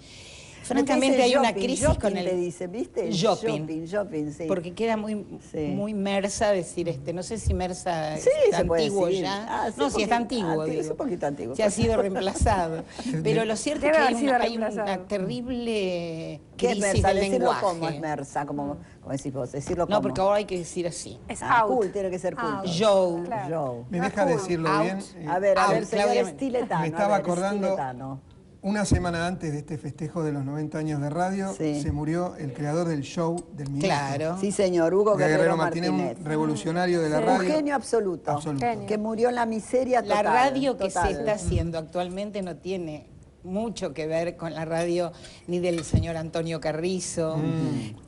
Francamente hay una crisis con el... dice, ¿viste? Shopping, sí. Porque queda muy mersa decir, no sé si mersa sí, está antiguo ya. Sí, no, si está antiguo, digo. Es un poquito antiguo. Si ha sido reemplazado. Pero lo cierto es que hay una terrible crisis del lenguaje. ¿Cómo es mersa? Como decís vos, decirlo como... No, porque ahora hay que decir así. Es out. Cool, tiene que ser cool. Joe. Joe. ¿Me deja decirlo bien? A ver, señor Estiletano. Me estaba acordando... Una semana antes de este festejo de los 90 años de radio, se murió el creador del show del minuto. Claro. Sí, señor, Hugo Guerrero Martínez. Un revolucionario de la radio. Un genio absoluto. Que murió en la miseria total. La radio que se está haciendo actualmente no tiene mucho que ver con la radio ni del señor Antonio Carrizo,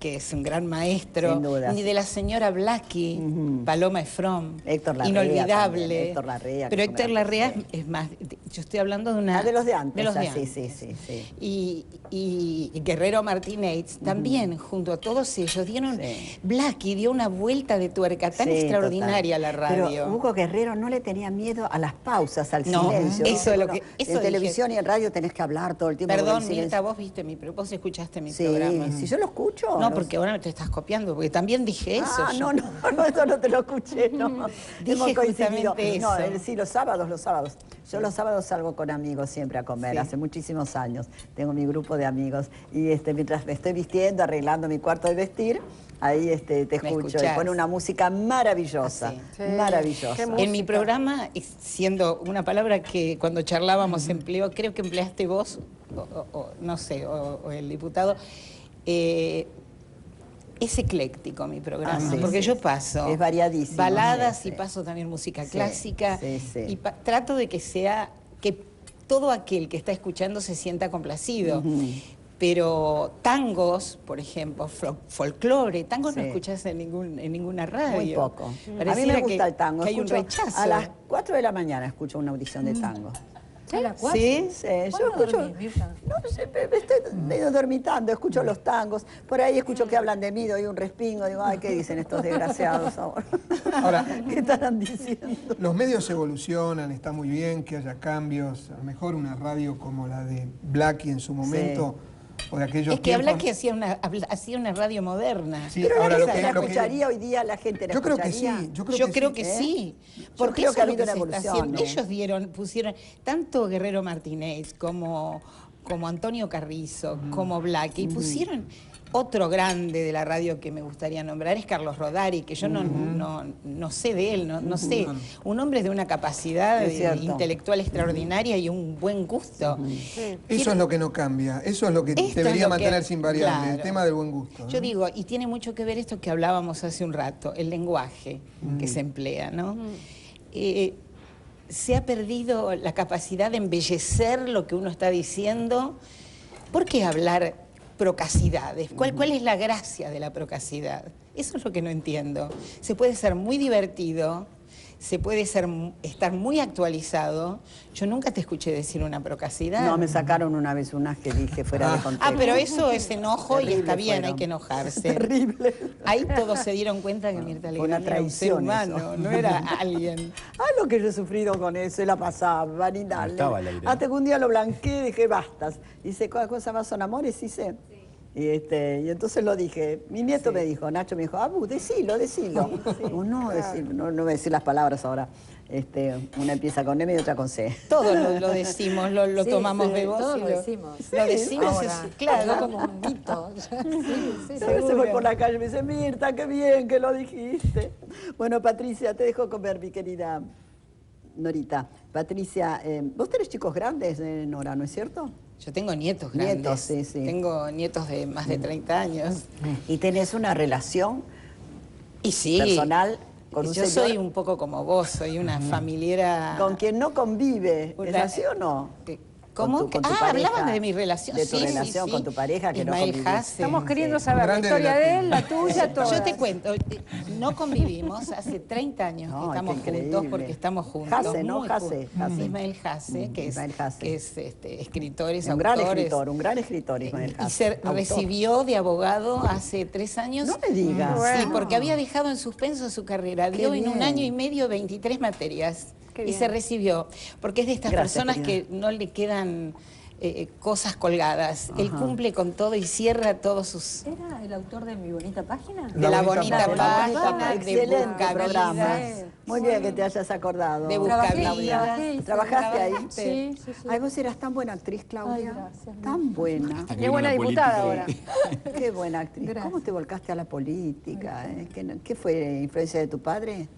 que es un gran maestro, ni de la señora Blackie, Paloma Efrón, Héctor Larrea, inolvidable. También, Héctor Larrea, pero Héctor Larrea es más, yo estoy hablando de una... de los de antes. De los de antes. Sí. Y Guerrero Martínez también, junto a todos ellos, dieron... Blackie dio una vuelta de tuerca tan extraordinaria a la radio. Pero Hugo Guerrero no le tenía miedo a las pausas, al silencio. Eso es lo que... En televisión y en radio tenés que hablar todo el tiempo. Perdón, Mirta, vos escuchaste mi programa. Si yo lo escucho. No, porque ahora te estás copiando, porque también dije eso. No, eso no te lo escuché, no. Dije justamente eso. No, sí, los sábados. Yo los sábados salgo con amigos siempre a comer, hace muchísimos años. Tengo mi grupo de amigos y mientras me estoy vistiendo, arreglando mi cuarto de vestir, ahí te escucho y pone una música maravillosa, maravillosa. En mi programa, siendo una palabra que cuando charlábamos empleó, creo que empleaste vos, no sé, o el diputado, es ecléctico mi programa, porque yo paso es variadísimo, baladas y paso también música clásica y trato de que todo aquel que está escuchando se sienta complacido. Pero tangos, por ejemplo, folclore, tangos no escuchás en ninguna radio. Muy poco. Pareciera a mí me gusta el tango. Que hay un rechazo. A las 4 de la mañana escucho una audición de tango. ¿A las 4? Sí, yo escucho... No sé, estoy medio dormitando, escucho los tangos. Por ahí escucho que hablan de mí, doy un respingo, digo, ay, ¿qué dicen estos desgraciados ahora? ¿Qué estarán diciendo? Los medios evolucionan, está muy bien que haya cambios. A lo mejor una radio como la de Blackie en su momento o de aquellos Es que habla tiempos. que hacía una radio moderna. Sí, Pero ahora la lo gente la que- escucharía hoy día, la gente la Yo creo que escucharía. sí, Yo sí. creo que sí, porque creo eso que ha es lo habido una se está evolución, haciendo. Ellos pusieron, tanto Guerrero Martínez como Antonio Carrizo, como Black, y pusieron otro grande de la radio que me gustaría nombrar, es Carlos Rodari, que yo no sé de él, no sé. Un hombre de una capacidad Es cierto. intelectual extraordinaria y un buen gusto. Eso es lo que no cambia, eso es lo que Esto debería es lo mantenerse que- invariable, el claro. tema del buen gusto. Yo digo, y tiene mucho que ver esto que hablábamos hace un rato, el lenguaje que se emplea, ¿no? Se ha perdido la capacidad de embellecer lo que uno está diciendo. ¿Por qué hablar procacidades? ¿Cuál es la gracia de la procacidad? Eso es lo que no entiendo. Se puede ser muy divertido, se puede estar muy actualizado. Yo nunca te escuché decir una procacidad. No, me sacaron una vez unas que dije fuera de contexto. Pero eso es enojo y Terrible está bien, fueron. hay que enojarse. Terrible. Ahí todos se dieron cuenta que Mirta Fue una Legrand era un ser traición humano, eso. no era alguien. Lo que yo he sufrido con eso, y la pasaba, ni dale. estaba al aire. Hasta que un día lo blanqueé, dije, bastas. Dice, ¿cuál cosa más son amores? Dice. Y entonces lo dije. Mi nieto me dijo, Nacho me dijo, decilo. No voy a decir las palabras ahora. Una empieza con M y otra con C. Todos lo decimos, lo Sí, tomamos sí, de vos. todos y lo decimos. Lo decimos, Ahora, claro. yo como un mito. Sí, A veces voy por la calle y me dice, Mirta, qué bien que lo dijiste. Bueno, Patricia, te dejo comer, mi querida Norita. Patricia, vos tenés chicos grandes, Nora, ¿no es cierto? Yo tengo nietos grandes. Nietos, sí. Tengo nietos de más de 30 años. Y tenés una relación Y sí. personal con un Yo señor soy un poco como vos, soy una familiera. con quien no convive. ¿Es Una- así o no? ¿Cómo? Con tu pareja, Hablabas de mi relación. de tu Sí, relación sí. con tu pareja que no Ismael convivís. Hasse. Estamos queriendo Un saber la grande historia de la de él, la tuya, toda. Yo te cuento, no convivimos hace 30 años No, que estamos qué increíble. juntos, porque estamos juntos. Hasse, ¿no? muy Hasse, juntos. Hasse. Ismael Hasse, que es, Ismael Hasse. que es escritor, es Un gran autor, escritor, un gran escritor, Ismael y Hasse. se Autor. recibió de abogado hace 3 años. No me digas. Sí, Bueno. porque había dejado en suspenso su carrera. Dio en un bien. año y medio 23 materias Qué y bien. se recibió. Porque es de estas Gracias, personas querida. que no le quedan cosas colgadas. Él cumple con todo y cierra todos sus... ¿Era el autor de Mi Bonita Página? De la bonita De la bonita página, de excelente Buscavidas. programa. Muy bien que te hayas acordado. De Trabajé, Buscavidas. trabajé. ¿Trabajaste ahí? Sí, sí, sí. Ay, vos eras tan buena actriz, Claudia. Ay, gracias. Tan buena. Hasta que Qué vino buena la diputada política. ahora. Qué buena actriz. Gracias. ¿Cómo te volcaste a la política? ¿Qué fue? ¿Influencia de tu padre?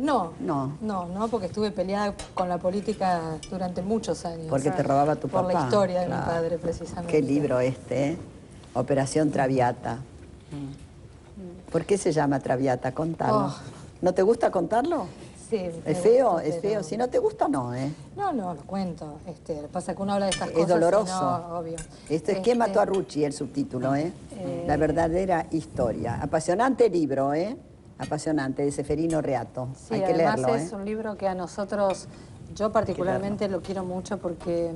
No, No. porque estuve peleada con la política durante muchos años. Porque te robaba tu Por papá. la historia de Claro. mi padre, precisamente. Qué libro ¿eh? Operación Traviata. ¿Por qué se llama Traviata? Contalo. Oh. ¿No te gusta contarlo? Sí. me Es feo, gusta, es feo. pero- Si no te gusta, no, ¿eh? No, lo cuento. Pasa que uno habla de estas Es cosas. y doloroso. No, obvio. Esto es ¿Quién mató a Rucci? El subtítulo, ¿eh? La verdadera historia. Apasionante libro, ¿eh? Apasionante, de Seferino Reato. Sí, Hay que además leerlo, es ¿eh? un libro que a nosotros, yo particularmente lo quiero mucho porque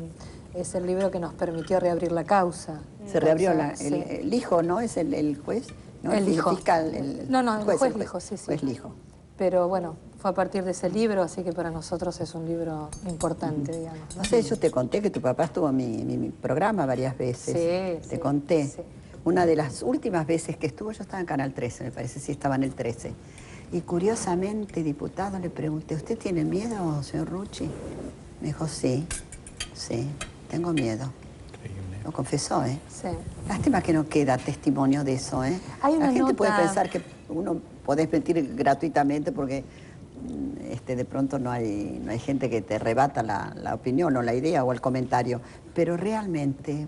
es el libro que nos permitió reabrir la causa. Se reabrió Sí. el hijo, ¿no? ¿Es el juez? ¿No? El hijo. fiscal, No, el juez Lijo, sí. Juez Lijo. Pero bueno, fue a partir de ese libro, así que para nosotros es un libro importante, digamos. ¿no? No sé, yo te conté que tu papá estuvo en mi programa varias veces. Sí, Te sí, conté. sí. Una de las últimas veces que estuvo, yo estaba en Canal 13, me parece, sí estaba en el 13. Y curiosamente, diputado, le pregunté, ¿usted tiene miedo, señor Rucci? Me dijo, sí, tengo miedo. Increíble. Lo confesó, ¿eh? Sí. Lástima que no queda testimonio de eso, ¿eh? Hay una La gente puede nota- pensar que uno podés mentir gratuitamente porque de pronto no hay gente que te rebata la opinión o la idea o el comentario, pero realmente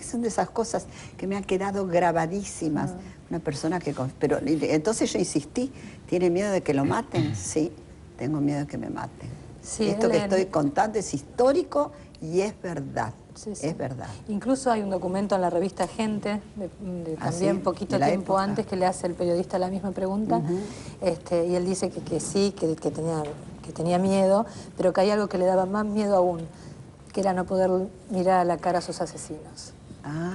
son de esas cosas que me han quedado grabadísimas. Una persona que... Pero entonces yo insistí, ¿tiene miedo de que lo maten? Sí, tengo miedo de que me maten. Sí, Esto él que en- estoy contando es histórico y es verdad. Sí, sí. Es verdad. Incluso hay un documento en la revista Gente, ¿Ah, también sí? poquito ¿De la tiempo época? antes, que le hace el periodista la misma pregunta, y él dice que sí, que tenía miedo, pero que hay algo que le daba más miedo aún, que era no poder mirar a la cara a sus asesinos. Ah,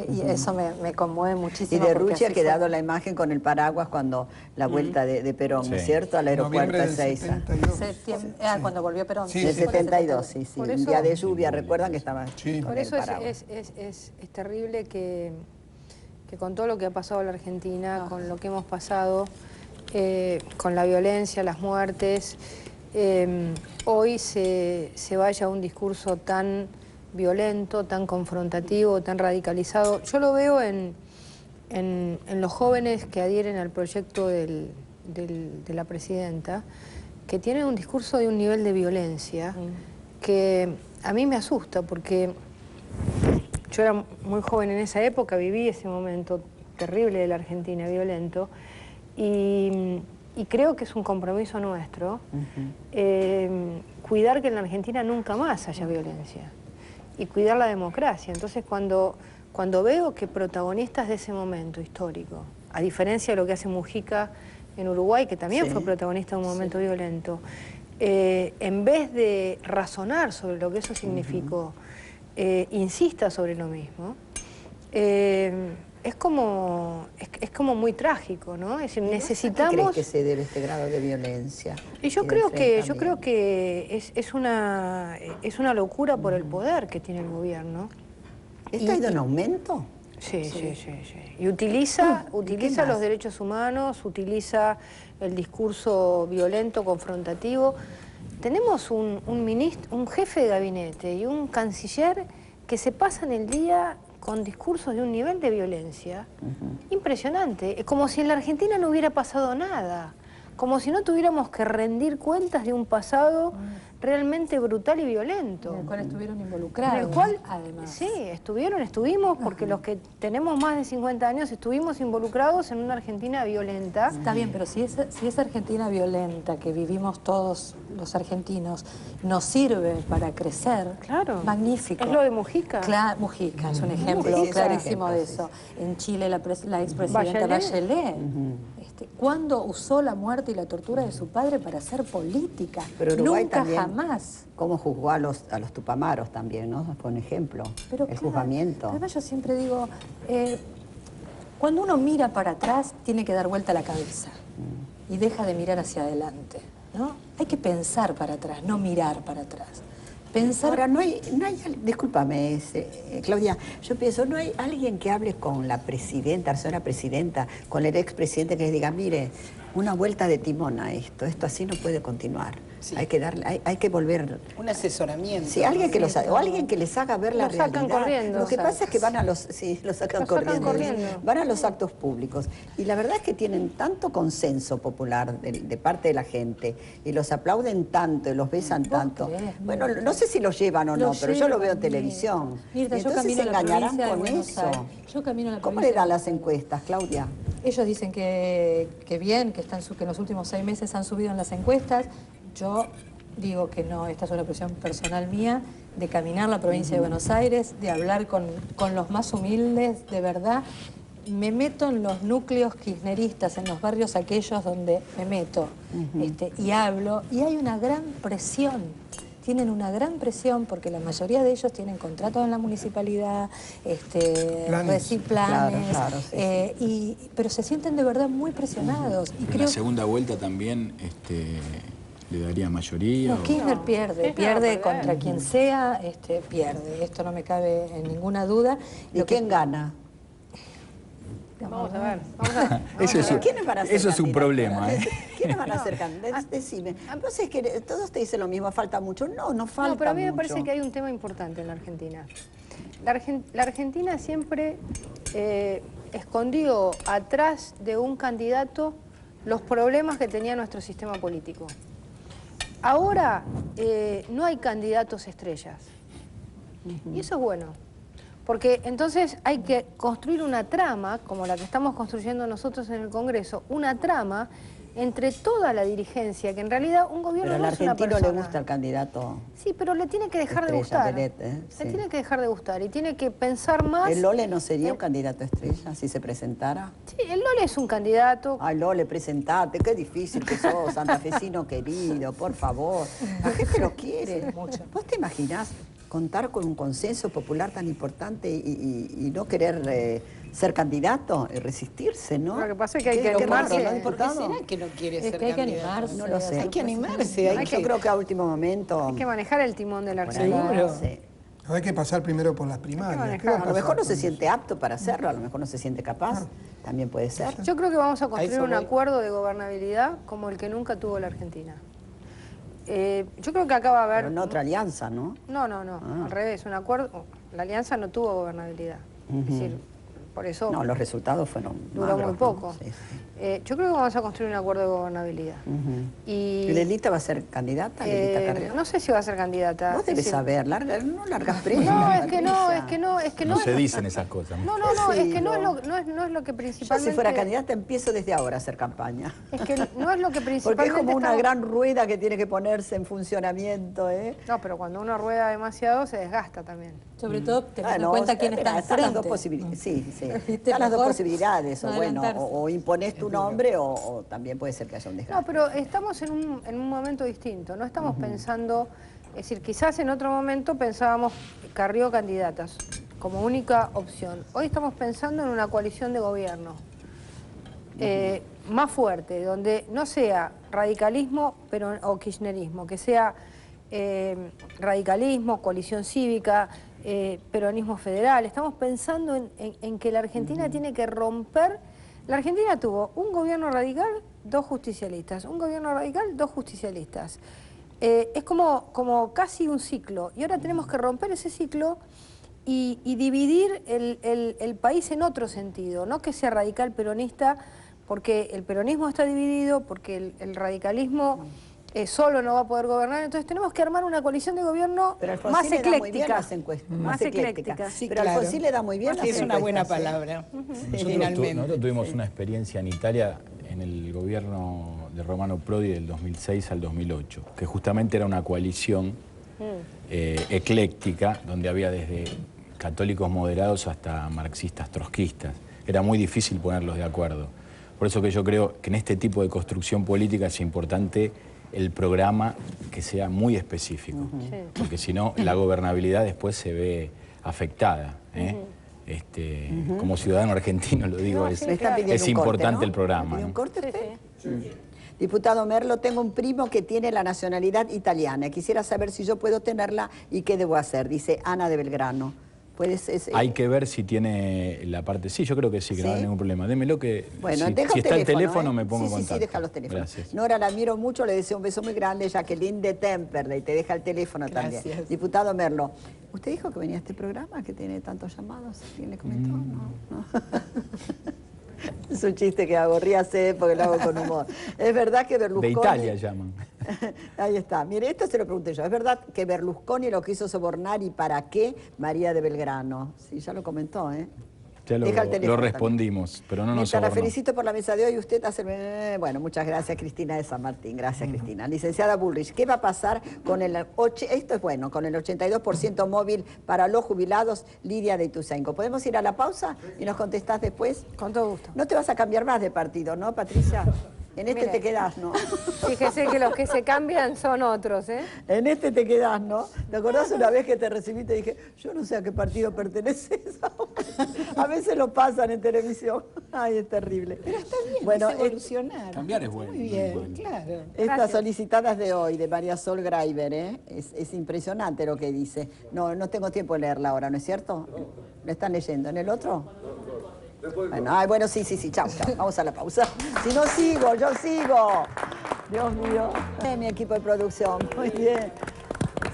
Y eso me conmueve muchísimo. Y de Ruchi ha quedado la imagen con el paraguas cuando la vuelta de Perón, ¿no es cierto? Al aeropuerto de Ezeiza. Cuando volvió Perón. Sí, el 72, sí. Por Un eso, día de lluvia, recuerdan que estaba por eso es terrible que con todo lo que ha pasado en la Argentina, con lo que hemos pasado, con la violencia, las muertes, hoy se vaya a un discurso tan violento, tan confrontativo, tan radicalizado. Yo lo veo en los jóvenes que adhieren al proyecto de la presidenta, que tienen un discurso de un nivel de violencia que a mí me asusta, porque yo era muy joven en esa época, viví ese momento terrible de la Argentina, violento, y creo que es un compromiso nuestro cuidar que en la Argentina nunca más haya violencia y cuidar la democracia. Entonces cuando veo que protagonistas de ese momento histórico, a diferencia de lo que hace Mujica en Uruguay, que también fue protagonista de un momento violento, en vez de razonar sobre lo que eso significó, insista sobre lo mismo, es como muy trágico, ¿no? Es decir, necesitamos... ¿A qué crees que se debe este grado de violencia? Y yo creo que es una locura por el poder que tiene el gobierno. ¿Esto ha ido en aumento? Sí. Y utiliza los derechos humanos, utiliza el discurso violento, confrontativo. Tenemos un jefe de gabinete y un canciller que se pasan el día con discursos de un nivel de violencia impresionante. Es como si en la Argentina no hubiera pasado nada, como si no tuviéramos que rendir cuentas de un pasado realmente brutal y violento. En el cual estuvieron involucrados, en el cual, además. Sí, estuvimos, porque los que tenemos más de 50 años estuvimos involucrados en una Argentina violenta. Está bien, pero si esa Argentina violenta que vivimos todos los argentinos nos sirve para crecer, claro, magnífico. Es lo de Mujica. Claro, Mujica es un ejemplo clarísimo de eso. En Chile la expresidenta Bachelet. ¿Cuándo usó la muerte y la tortura de su padre para hacer política? Pero Uruguay nunca, también, jamás. ¿Cómo juzgó a los tupamaros también, no? Fue un ejemplo, pero el juzgamiento. Además yo siempre digo, cuando uno mira para atrás, tiene que dar vuelta la cabeza y deja de mirar hacia adelante, ¿no? Hay que pensar para atrás, no mirar para atrás. Pensar... Ahora, no hay discúlpame, Claudia, yo pienso, no hay alguien que hable con la presidenta, la señora presidenta, con el expresidente que les diga, mire, una vuelta de timón a esto así no puede continuar. Sí. Hay que volver... Un asesoramiento. Sí, alguien que o alguien que les haga ver la realidad. Lo sacan corriendo. Lo que pasa es que van a los... Sí, lo sacan corriendo. Van a los actos públicos. Y la verdad es que tienen tanto consenso popular de parte de la gente, y los aplauden tanto, y los besan tanto. Bueno, no sé si los llevan o no, pero yo lo veo en televisión. Mirta, entonces se engañarán con eso. Yo camino a la ¿Cómo le dan las encuestas, Claudia? Ellos dicen que bien, que en los últimos 6 meses han subido en las encuestas. Yo digo que no, esta es una presión personal mía, de caminar la provincia de Buenos Aires, de hablar con los más humildes, de verdad. Me meto en los núcleos kirchneristas, en los barrios aquellos donde me meto y hablo, y hay una gran presión. Tienen una gran presión porque la mayoría de ellos tienen contratos en la municipalidad, planes, claro, sí. Pero se sienten de verdad muy presionados. Y creo... La segunda vuelta también le daría mayoría. No, Kirchner pierde contra quien sea, pierde. Esto no me cabe en ninguna duda. ¿Y quién gana? Vamos a ver. Eso es un problema. ¿Quiénes van a ser candidatos? Decime. Entonces, que todos te dicen lo mismo, falta mucho. No falta mucho. No, pero a mí me parece que hay un tema importante en la Argentina. La Argentina siempre escondió atrás de un candidato los problemas que tenía nuestro sistema político. Ahora no hay candidatos estrellas. Y eso es bueno. Porque entonces hay que construir una trama, como la que estamos construyendo nosotros en el Congreso, una trama entre toda la dirigencia, que en realidad un gobierno no es una persona. Pero al argentino le gusta el candidato. Sí, pero le tiene que dejar de gustar. Le tiene que dejar de gustar y tiene que pensar más... ¿El Lole no sería un candidato estrella si se presentara? Sí, el Lole es un candidato... Ay, Lole, presentate, qué difícil que sos, santafesino querido, por favor. La gente lo quiere. ¿Vos te imaginás contar con un consenso popular tan importante y no querer ser candidato y resistirse, ¿no? Lo que pasa es que hay que animarse, animarse. ¿no? ¿Por qué será que no quiere ser que hay que candidato? animarse. No lo sé. Hay que animarse. Yo creo que a último momento... Hay que manejar el timón de la por ahí, Argentina. sí. Hay que pasar primero por las primarias. manejar. ¿Qué va A lo pasar mejor no con se eso? siente apto para hacerlo, a lo mejor no se siente capaz, también puede ser. Yo creo que vamos a construir eso un voy. acuerdo de gobernabilidad como el que nunca tuvo la Argentina. Yo creo que acá va a haber... Pero en otra alianza, ¿no? No, al revés, un acuerdo... La alianza no tuvo gobernabilidad. Es decir, por eso No, los resultados fueron duró malos, muy ¿no? poco. Sí, sí. Yo creo que vamos a construir un acuerdo de gobernabilidad. ¿Y Lelita va a ser candidata? Lelita Carrió. no sé si va a ser candidata. Vos es debes decir, saber, no largas premios. No, es que no No se dicen esas cosas. No, Sí, es que no no. es lo que Yo principalmente... si fuera candidata empiezo desde ahora a hacer campaña. Es que no es lo que principalmente... Porque es como una estamos- gran rueda que tiene que ponerse en funcionamiento, ¿eh? No, pero cuando uno rueda demasiado se desgasta también. Sobre todo teniendo en Bueno, cuenta quién está están las dos enfrente. posibilidades. Sí, sí. ¿Viste? Están las dos Mejor posibilidades. O no bueno, adelantarse. o imponés tu nombre o también puede ser que haya un desgaste. No, pero estamos en un momento distinto. No estamos pensando... Es decir, quizás en otro momento pensábamos Carrió candidatas como única opción. Hoy estamos pensando en una coalición de gobierno más fuerte, donde no sea radicalismo o kirchnerismo, que sea radicalismo, coalición cívica, peronismo federal. Estamos pensando en que la Argentina tiene que romper... La Argentina tuvo un gobierno radical, 2 justicialistas, un gobierno radical, 2 justicialistas. Es como casi un ciclo, y ahora tenemos que romper ese ciclo y dividir el país en otro sentido, no que sea radical peronista, porque el peronismo está dividido, porque el radicalismo solo no va a poder gobernar, entonces tenemos que armar una coalición de gobierno Pero Alfonsín más le da muy bien ecléctica. las encuestas, Más ecléctica. Sí, Pero claro. Alfonsín le da muy bien las Es una buena encuestas, ¿eh? palabra. Nosotros tuvimos una experiencia en Italia en el gobierno de Romano Prodi del 2006 al 2008, que justamente era una coalición ecléctica, donde había desde católicos moderados hasta marxistas trotskistas. Era muy difícil ponerlos de acuerdo. Por eso que yo creo que en este tipo de construcción política es importante el programa que sea muy específico, porque si no la gobernabilidad después se ve afectada. Como ciudadano argentino lo digo, No, es, sí, Me están pidiendo es un corte, importante ¿no? el programa. ¿Me pide un ¿no? corte usted? Diputado Merlo, tengo un primo que tiene la nacionalidad italiana. Quisiera saber si yo puedo tenerla y qué debo hacer, dice Ana de Belgrano. Hay que ver si tiene la parte... Sí, yo creo que sí, que no hay ¿Sí? ningún problema. Démelo que... Bueno, si, deja si el está el teléfono, teléfono ¿eh? me pongo en Sí, contacto. deja los teléfonos. Gracias. Nora, la admiro mucho, le deseo un beso muy grande. Jacqueline de Temperley, te deja el teléfono también. Gracias. Diputado Merlo, ¿usted dijo que venía a este programa, que tiene tantos llamados? ¿Quién le comentó? No. Es un chiste que hago, ríase porque lo hago con humor. Es verdad que Berlusconi... De Italia llaman. Ahí está. Mire, esto se lo pregunté yo. ¿Es verdad que Berlusconi lo quiso sobornar y para qué? María de Belgrano. Sí, ya lo comentó, ¿eh? Ya Deja el teléfono lo respondimos, pero no nos Mientras la sobornó. felicito por la mesa de hoy, usted hace... Bueno, muchas gracias, Cristina de San Martín. Gracias, Cristina. Licenciada Bullrich, ¿qué va a pasar con el... Esto es bueno, con el 82% móvil para los jubilados, Lidia de Ituzaingó. ¿Podemos ir a la pausa y nos contestás después? Con todo gusto. No te vas a cambiar más de partido, ¿no, Patricia? En este Mire. te quedás, ¿no? Fíjese que los que se cambian son otros, ¿eh? En este te quedás, ¿no? ¿Te acordás una vez que te recibí y te dije, yo no sé a qué partido perteneces? A veces lo pasan en televisión. Ay, es terrible. Pero está bien, Bueno, es evolucionar. Cambiar es bueno. Muy bien, claro. Estas solicitadas de hoy, de María Sol Greiber, ¿eh? Es impresionante lo que dice. No tengo tiempo de leerla ahora, ¿no es cierto? ¿La están leyendo? ¿En el otro? Bueno, sí, chao. Vamos a la pausa. Si no sigo, yo sigo. Dios mío. Mi equipo de producción, muy bien.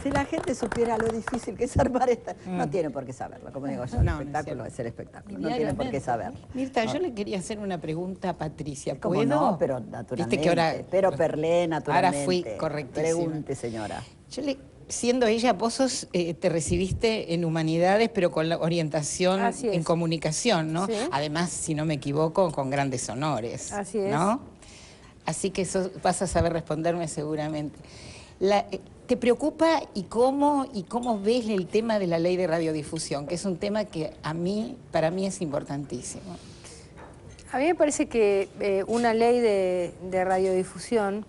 Si la gente supiera lo difícil que es armar esta... No tiene por qué saberlo, como digo yo. El No, no es espectáculo cierto. es el espectáculo. No tiene por qué saberlo. Mirta, yo le quería hacer una pregunta a Patricia. ¿Cómo ¿Puedo? no? Pero naturalmente. Viste que ahora... Pero Perlé, naturalmente. Ahora fui correctísima. Pregunte, señora. Siendo ella, vos te recibiste en Humanidades, pero con la orientación Así es. en comunicación, ¿no? Sí. Además, si no me equivoco, con grandes honores. Así es. ¿No? Así que eso vas a saber responderme seguramente. ¿Te preocupa y cómo ves el tema de la ley de radiodifusión? Que es un tema que para mí es importantísimo. A mí me parece que una ley de radiodifusión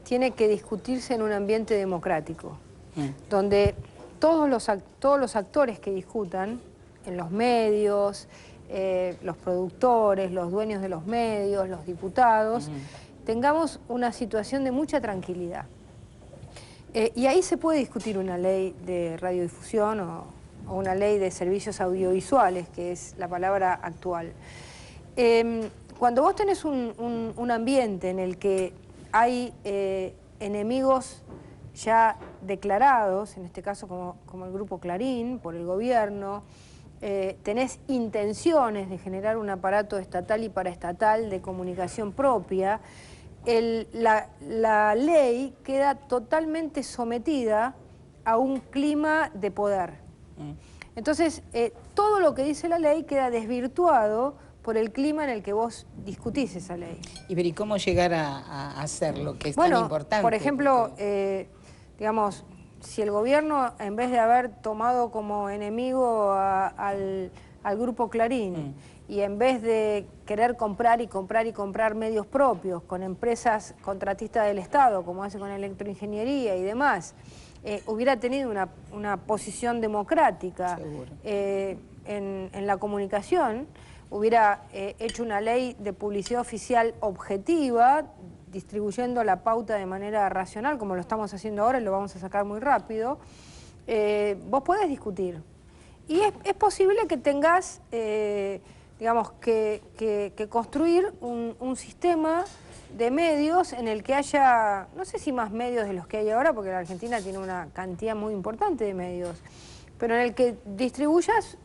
tiene que discutirse en un ambiente democrático, donde todos los actores que discutan en los medios, los productores, los dueños de los medios, los diputados, tengamos una situación de mucha tranquilidad. Y ahí se puede discutir una ley de radiodifusión o una ley de servicios audiovisuales, que es la palabra actual. Cuando vos tenés un ambiente en el que hay enemigos ya declarados, en este caso como el Grupo Clarín, por el gobierno, tenés intenciones de generar un aparato estatal y paraestatal de comunicación propia, la ley queda totalmente sometida a un clima de poder. Entonces, todo lo que dice la ley queda desvirtuado por el clima en el que vos discutís esa ley. ¿Y cómo llegar a hacer lo que es tan importante? Por ejemplo, digamos, si el gobierno, en vez de haber tomado como enemigo al Grupo Clarín, y en vez de querer comprar y comprar y comprar medios propios con empresas contratistas del Estado, como hace con electroingeniería y demás, hubiera tenido una posición democrática en la comunicación, hubiera hecho una ley de publicidad oficial objetiva, distribuyendo la pauta de manera racional, como lo estamos haciendo ahora y lo vamos a sacar muy rápido, vos podés discutir. Y es posible que tengas, digamos, que construir un sistema de medios en el que haya, no sé si más medios de los que hay ahora, porque la Argentina tiene una cantidad muy importante de medios, pero en el que distribuyas,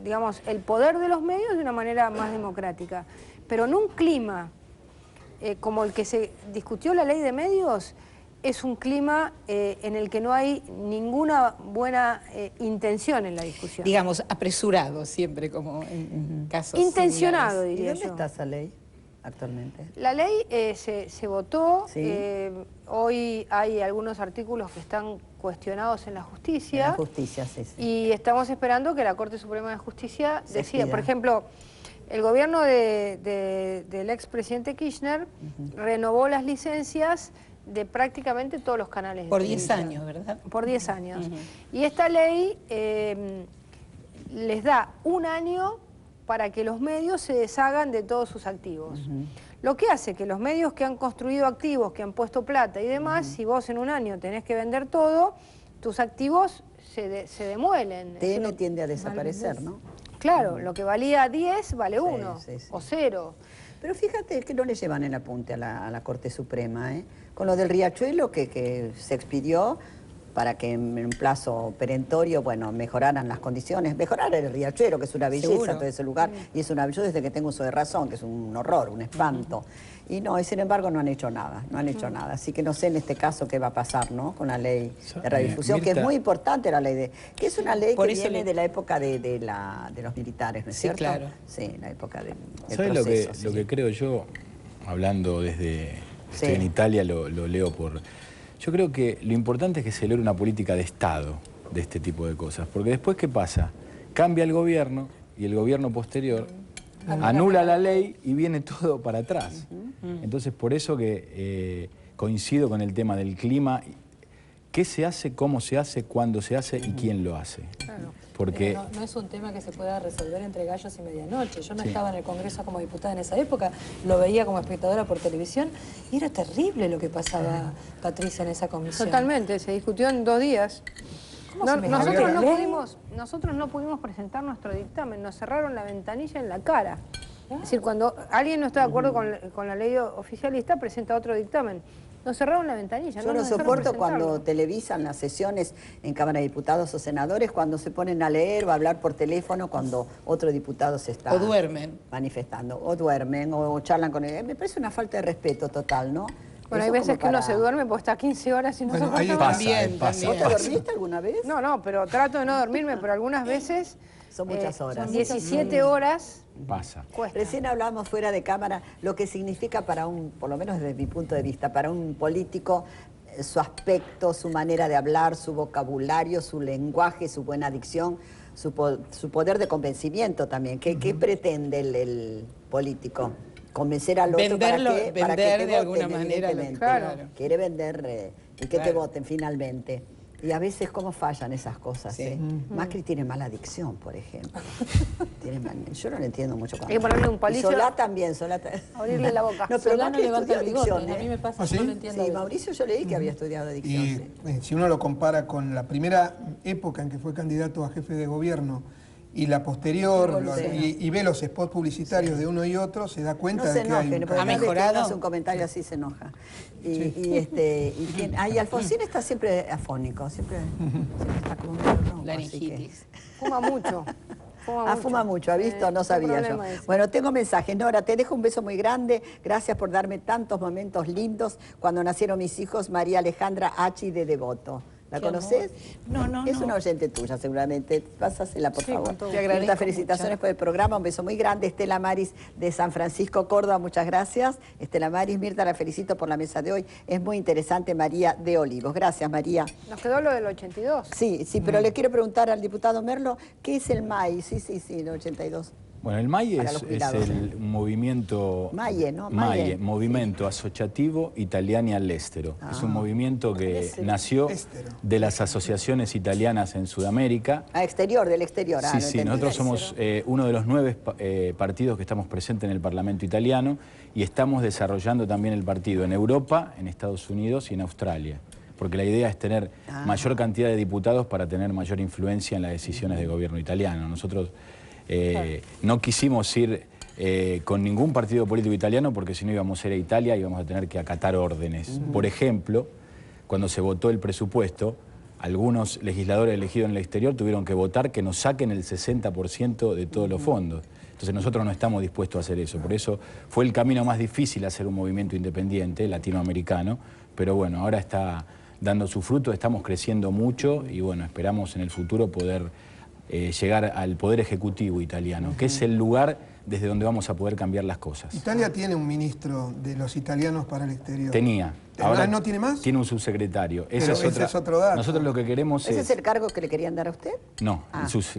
digamos, el poder de los medios de una manera más democrática. Pero en un clima como el que se discutió la ley de medios, es un clima en el que no hay ninguna buena intención en la discusión. Digamos, apresurado siempre, como en casos intencionado, similares. diría ¿Y dónde yo. está esa ley actualmente? La ley se votó, Sí. Hoy hay algunos artículos que están cuestionados en la justicia. En la justicia, sí, sí. Y estamos esperando que la Corte Suprema de Justicia Se decida. pida. Por ejemplo, el gobierno del expresidente Kirchner renovó las licencias de prácticamente todos los canales. Por 10 años, ¿verdad? Por 10 años. Y esta ley les da un año para que los medios se deshagan de todos sus activos. Lo que hace que los medios que han construido activos, que han puesto plata y demás, si vos en un año tenés que vender todo, tus activos se demuelen. TN tiende a desaparecer, ¿no? Claro, lo que valía 10 vale 1 sí, sí. o 0. Pero fíjate que no le llevan el apunte a la Corte Suprema, ¿eh? Con lo del riachuelo que se expidió para que en un plazo perentorio, bueno, mejoraran las condiciones, mejorar el riachuelo, que es una belleza Seguro. todo ese lugar, y es una yo desde que tengo uso de razón, que es un horror, un espanto. Y no, y sin embargo no han hecho nada, no han hecho nada. Así que no sé en este caso qué va a pasar, ¿no? Con la ley de radiodifusión, que es Mirta, muy importante la ley que es una ley Por que eso viene de la época de los militares, ¿no es Sí, cierto? claro. Sí, la época del ¿Sabes proceso. lo que creo yo, hablando desde... Sí. Estoy en Italia, lo leo por... Yo creo que lo importante es que se logre una política de Estado de este tipo de cosas. Porque después, ¿qué pasa? Cambia el gobierno y el gobierno posterior anula la ley y viene todo para atrás. Entonces, por eso que coincido con el tema del clima. ¿Qué se hace, cómo se hace, cuándo se hace y quién lo hace? Claro. Porque... Pero no es un tema que se pueda resolver entre gallos y medianoche. Yo no Sí. estaba en el Congreso como diputada en esa época, lo veía como espectadora por televisión y era terrible lo que pasaba, Patricia, en esa comisión. Totalmente, se discutió en 2 días. ¿Cómo No, se mejoró nosotros, la ley? nosotros no pudimos presentar nuestro dictamen, nos cerraron la ventanilla en la cara. Es decir, cuando alguien no está de acuerdo con la ley oficialista, presenta otro dictamen. Nos cerraron la ventanilla. Yo no nos dejaron soporto cuando presentarlo. televisan las sesiones en Cámara de Diputados o senadores, cuando se ponen a leer o a hablar por teléfono cuando otro diputado se está O duermen. manifestando, o duermen, o charlan con él. Me parece una falta de respeto total, ¿no? Bueno, hay Eso veces como que uno para- se duerme porque está 15 horas y no Bueno, se ahí acuerda. pasa, También, pasa. ¿No te también. dormiste alguna vez? No, pero trato de no dormirme, pero algunas veces... Son muchas horas. Son 17 horas Pasa. cuesta. Recién hablamos fuera de cámara lo que significa para por lo menos desde mi punto de vista, para un político, su aspecto, su manera de hablar, su vocabulario, su lenguaje, su buena dicción, su poder de convencimiento también. ¿Qué pretende el político? Convencer al otro Venderlo, para que vender te de voten, alguna manera, evidentemente. claro. Quiere vender y que te Claro. voten finalmente. Y a veces cómo fallan esas cosas, Sí. ¿eh? Macri tiene mala adicción, por ejemplo. Yo no lo entiendo mucho. Hay que ponerle un palillo. Y Solá también, Abrirle la boca. No, pero Solá no Macri levanta estudió el bigote, adicción, a mí me pasa, ¿Ah, yo sí? no lo entiendo. Sí, Mauricio yo leí que había estudiado adicción, Y sí. si uno lo compara con la primera época en que fue candidato a jefe de gobierno y la posterior, y ve los spots publicitarios de uno y otro, se da cuenta No se de que hay enojen, un porque ¿Ha cada vez que mejorado? uno hace un comentario así se enoja. Y Alfonsín está siempre afónico, siempre está como medio ronco, así que- Laringitis. Fuma mucho. Fuma mucho, ¿ha visto? No es un sabía yo. problema ese. Bueno, tengo mensajes. Nora, te dejo un beso muy grande. Gracias por darme tantos momentos lindos cuando nacieron mis hijos, María Alejandra Hachi de Devoto. ¿La Qué conoces? No, Es no. una oyente tuya, seguramente. Pásasela, por favor. Te agradezco Muchas felicitaciones mucho. por el programa. Un beso muy grande. Estela Maris de San Francisco, Córdoba. Muchas gracias. Estela Maris, Mirta, la felicito por la mesa de hoy. Es muy interesante, María de Olivos. Gracias, María. Nos quedó lo del 82. Sí, pero le quiero preguntar al diputado Merlo, ¿qué es el MAI? Sí, el 82. Bueno, el MAI Para es los jubilados, un movimiento... MAIE, ¿no? MAIE, Movimento Associativo Italiani all'Estero. Es un movimiento que nació de las asociaciones italianas en Sudamérica. Del exterior. Sí, sí, nosotros somos uno de los 9 partidos que estamos presentes en el Parlamento italiano y estamos desarrollando también el partido en Europa, en Estados Unidos y en Australia. Porque la idea es tener mayor cantidad de diputados para tener mayor influencia en las decisiones del gobierno italiano. Nosotros no quisimos ir con ningún partido político italiano porque si no íbamos a ir a Italia y íbamos a tener que acatar órdenes. Por ejemplo, cuando se votó el presupuesto, algunos legisladores elegidos en el exterior tuvieron que votar que nos saquen el 60% de todos los fondos. Entonces nosotros no estamos dispuestos a hacer eso. Por eso fue el camino más difícil hacer un movimiento independiente, latinoamericano, pero bueno, ahora está dando su fruto, estamos creciendo mucho y bueno, esperamos en el futuro poder llegar al Poder Ejecutivo italiano, que es el lugar desde donde vamos a poder cambiar las cosas. Italia tiene un ministro de los italianos para el exterior. Tenía. ¿Ahora no tiene más? Tiene un subsecretario. Pero ese es otro dato. Nosotros lo que queremos ¿Ese es el cargo que le querían dar a usted? No,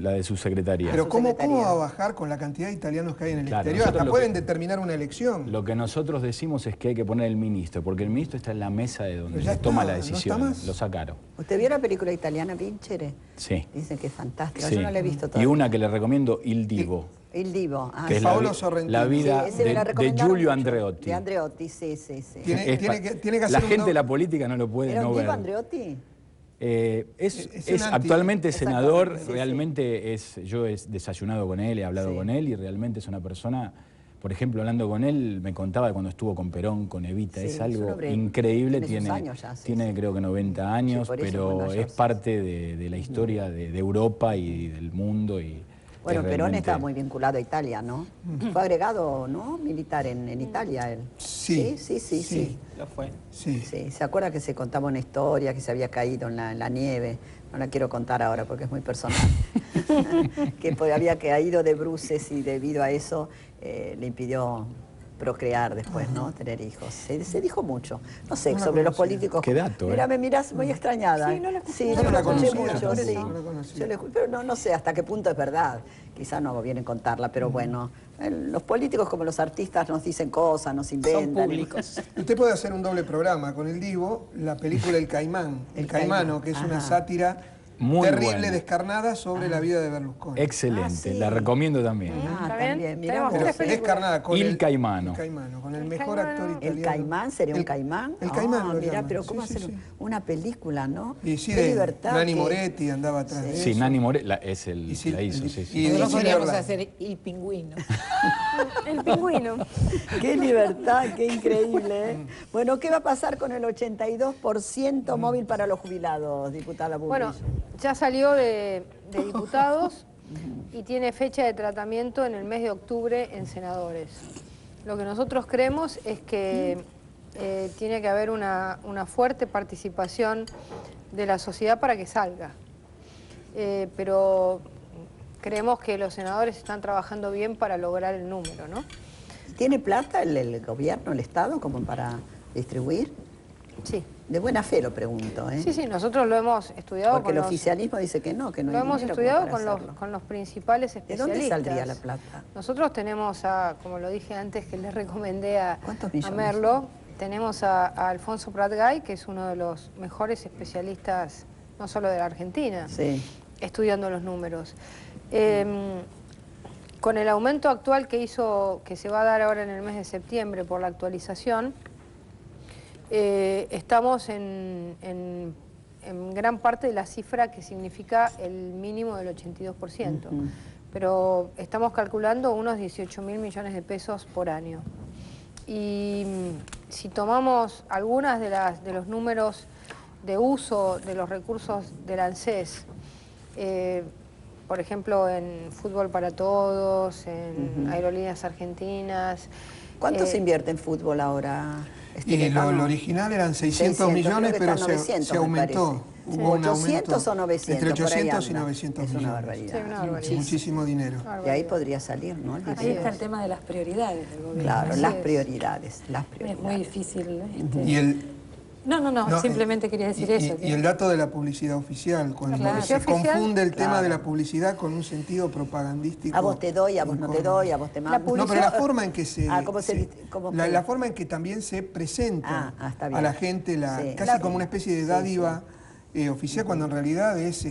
la de subsecretaría. Pero ¿cómo va a bajar con la cantidad de italianos que hay en el Claro, exterior? Hasta nosotros pueden determinar una elección. Lo que nosotros decimos es que hay que poner el ministro, porque el ministro está en la mesa de donde Pero ya se toma está, la ¿no decisión. está más? Lo sacaron. ¿Usted vio la película italiana Vincere? Sí. Dicen que es fantástica. Sí. Yo no la he visto todavía. Y una que le recomiendo, Il Divo. Il Divo. Que es Paolo Sorrentino. la vida Sí, ese me la de recomendaron Giulio mucho. Andreotti. De Andreotti, sí. Tiene que La hacer un gente de la política no lo puede ¿Era no un ver. Divo Andreotti? Es un anti- Actualmente senador, Exactamente, sí, realmente yo he desayunado con él, he hablado con él y realmente es una persona, por ejemplo, hablando con él, me contaba de cuando estuvo con Perón, con Evita, Sí, es es un algo hombre- increíble, tiene sus años ya, sí, tiene sí. creo que 90 años, por eso, pero bueno, yo es sí. parte de la historia de Europa y del mundo. Bueno, es Perón realmente- estaba muy vinculado a Italia, ¿no? Fue agregado, ¿no? Militar en Italia él. Sí. Sí. Lo fue. Sí. Sí, ¿se acuerda que se contaba una historia que se había caído en la nieve? No la quiero contar ahora porque es muy personal. Que había caído de bruces y debido a eso le impidió procrear después, ¿no? Tener hijos. Se dijo mucho. No sé, sobre los políticos. Qué dato, Mira, me mirás muy extrañada. Sí, no la escuché. Sí, Yo yo no la la escuché conocía, mucho, por eso sí. no la conocía. Yo pero no sé hasta qué punto es verdad. Quizás no hago bien en contarla, pero bueno. Los políticos como los artistas nos dicen cosas, nos inventan. Son públicos. Usted puede hacer un doble programa con el Divo, la película El Caimán, El Caimano, que es una sátira Muy terrible, buena. descarnada sobre la vida de Berlusconi. Excelente, Ah, sí. la recomiendo también. ¿Está también, bien? mirá Tenemos vos. Pero tres películas. descarnada con Il Caimano. El Caimano, con el El mejor Caimano. actor italiano. ¿El Caimán? ¿Sería un El- Caimán? El Caimán lo Mira, llaman. pero Sí, ¿cómo sí, hacer sí. una película, no? Y sí, Qué de libertad. Nani que- Moretti andaba atrás de Sí, eso. Nani Moretti es el, Y sí, la hizo, y- sí, y- sí. y- Nosotros Silvia podríamos Blanc. hacer El Pingüino. El pingüino. Qué libertad, qué increíble. ¿Eh? Bueno, ¿qué va a pasar con el 82% móvil para los jubilados, diputada Bullrich? Bueno, ya salió de diputados y tiene fecha de tratamiento en el mes de octubre en senadores. Lo que nosotros creemos es que tiene que haber una fuerte participación de la sociedad para que salga. Pero creemos que los senadores están trabajando bien para lograr el número, ¿no? ¿Tiene plata el gobierno, el Estado, como para distribuir? Sí. De buena fe lo pregunto, ¿eh? Sí, nosotros lo hemos estudiado Porque con el los... oficialismo dice que no Lo hay hemos dinero estudiado como para hacerlo. con los principales ¿De especialistas. dónde saldría la plata? Nosotros tenemos a, como lo dije antes, que les recomendé a ¿Cuántos millones? Merlo, tenemos a Alfonso Pratgay, que es uno de los mejores especialistas, no solo de la Argentina, estudiando los números. Con el aumento actual que se va a dar ahora en el mes de septiembre por la actualización, estamos en gran parte de la cifra que significa el mínimo del 82%, pero estamos calculando unos 18.000 millones de pesos por año. Y si tomamos algunas de los números de uso de los recursos del ANSES, por ejemplo, en Fútbol para Todos, en Aerolíneas Argentinas. ¿Cuánto se invierte en fútbol ahora? Y lo original eran 600 millones, pero 900, se aumentó. Hubo un 800 o 900. Entre 800 y 900 millones. Es una barbaridad. Sí, una barbaridad. Muchísimo dinero. De ahí podría salir, ¿no? Ahí está el tema de las prioridades del gobierno. Claro, las prioridades. Es muy difícil. Y el... No, simplemente quería decir eso. Y el dato de la publicidad oficial, cuando se confunde el tema de la publicidad con un sentido propagandístico. A vos te doy, a vos no te doy, a vos te mando. No, pero la forma en que la forma en que también se presenta a la gente, casi como una especie de dádiva oficial, cuando en realidad es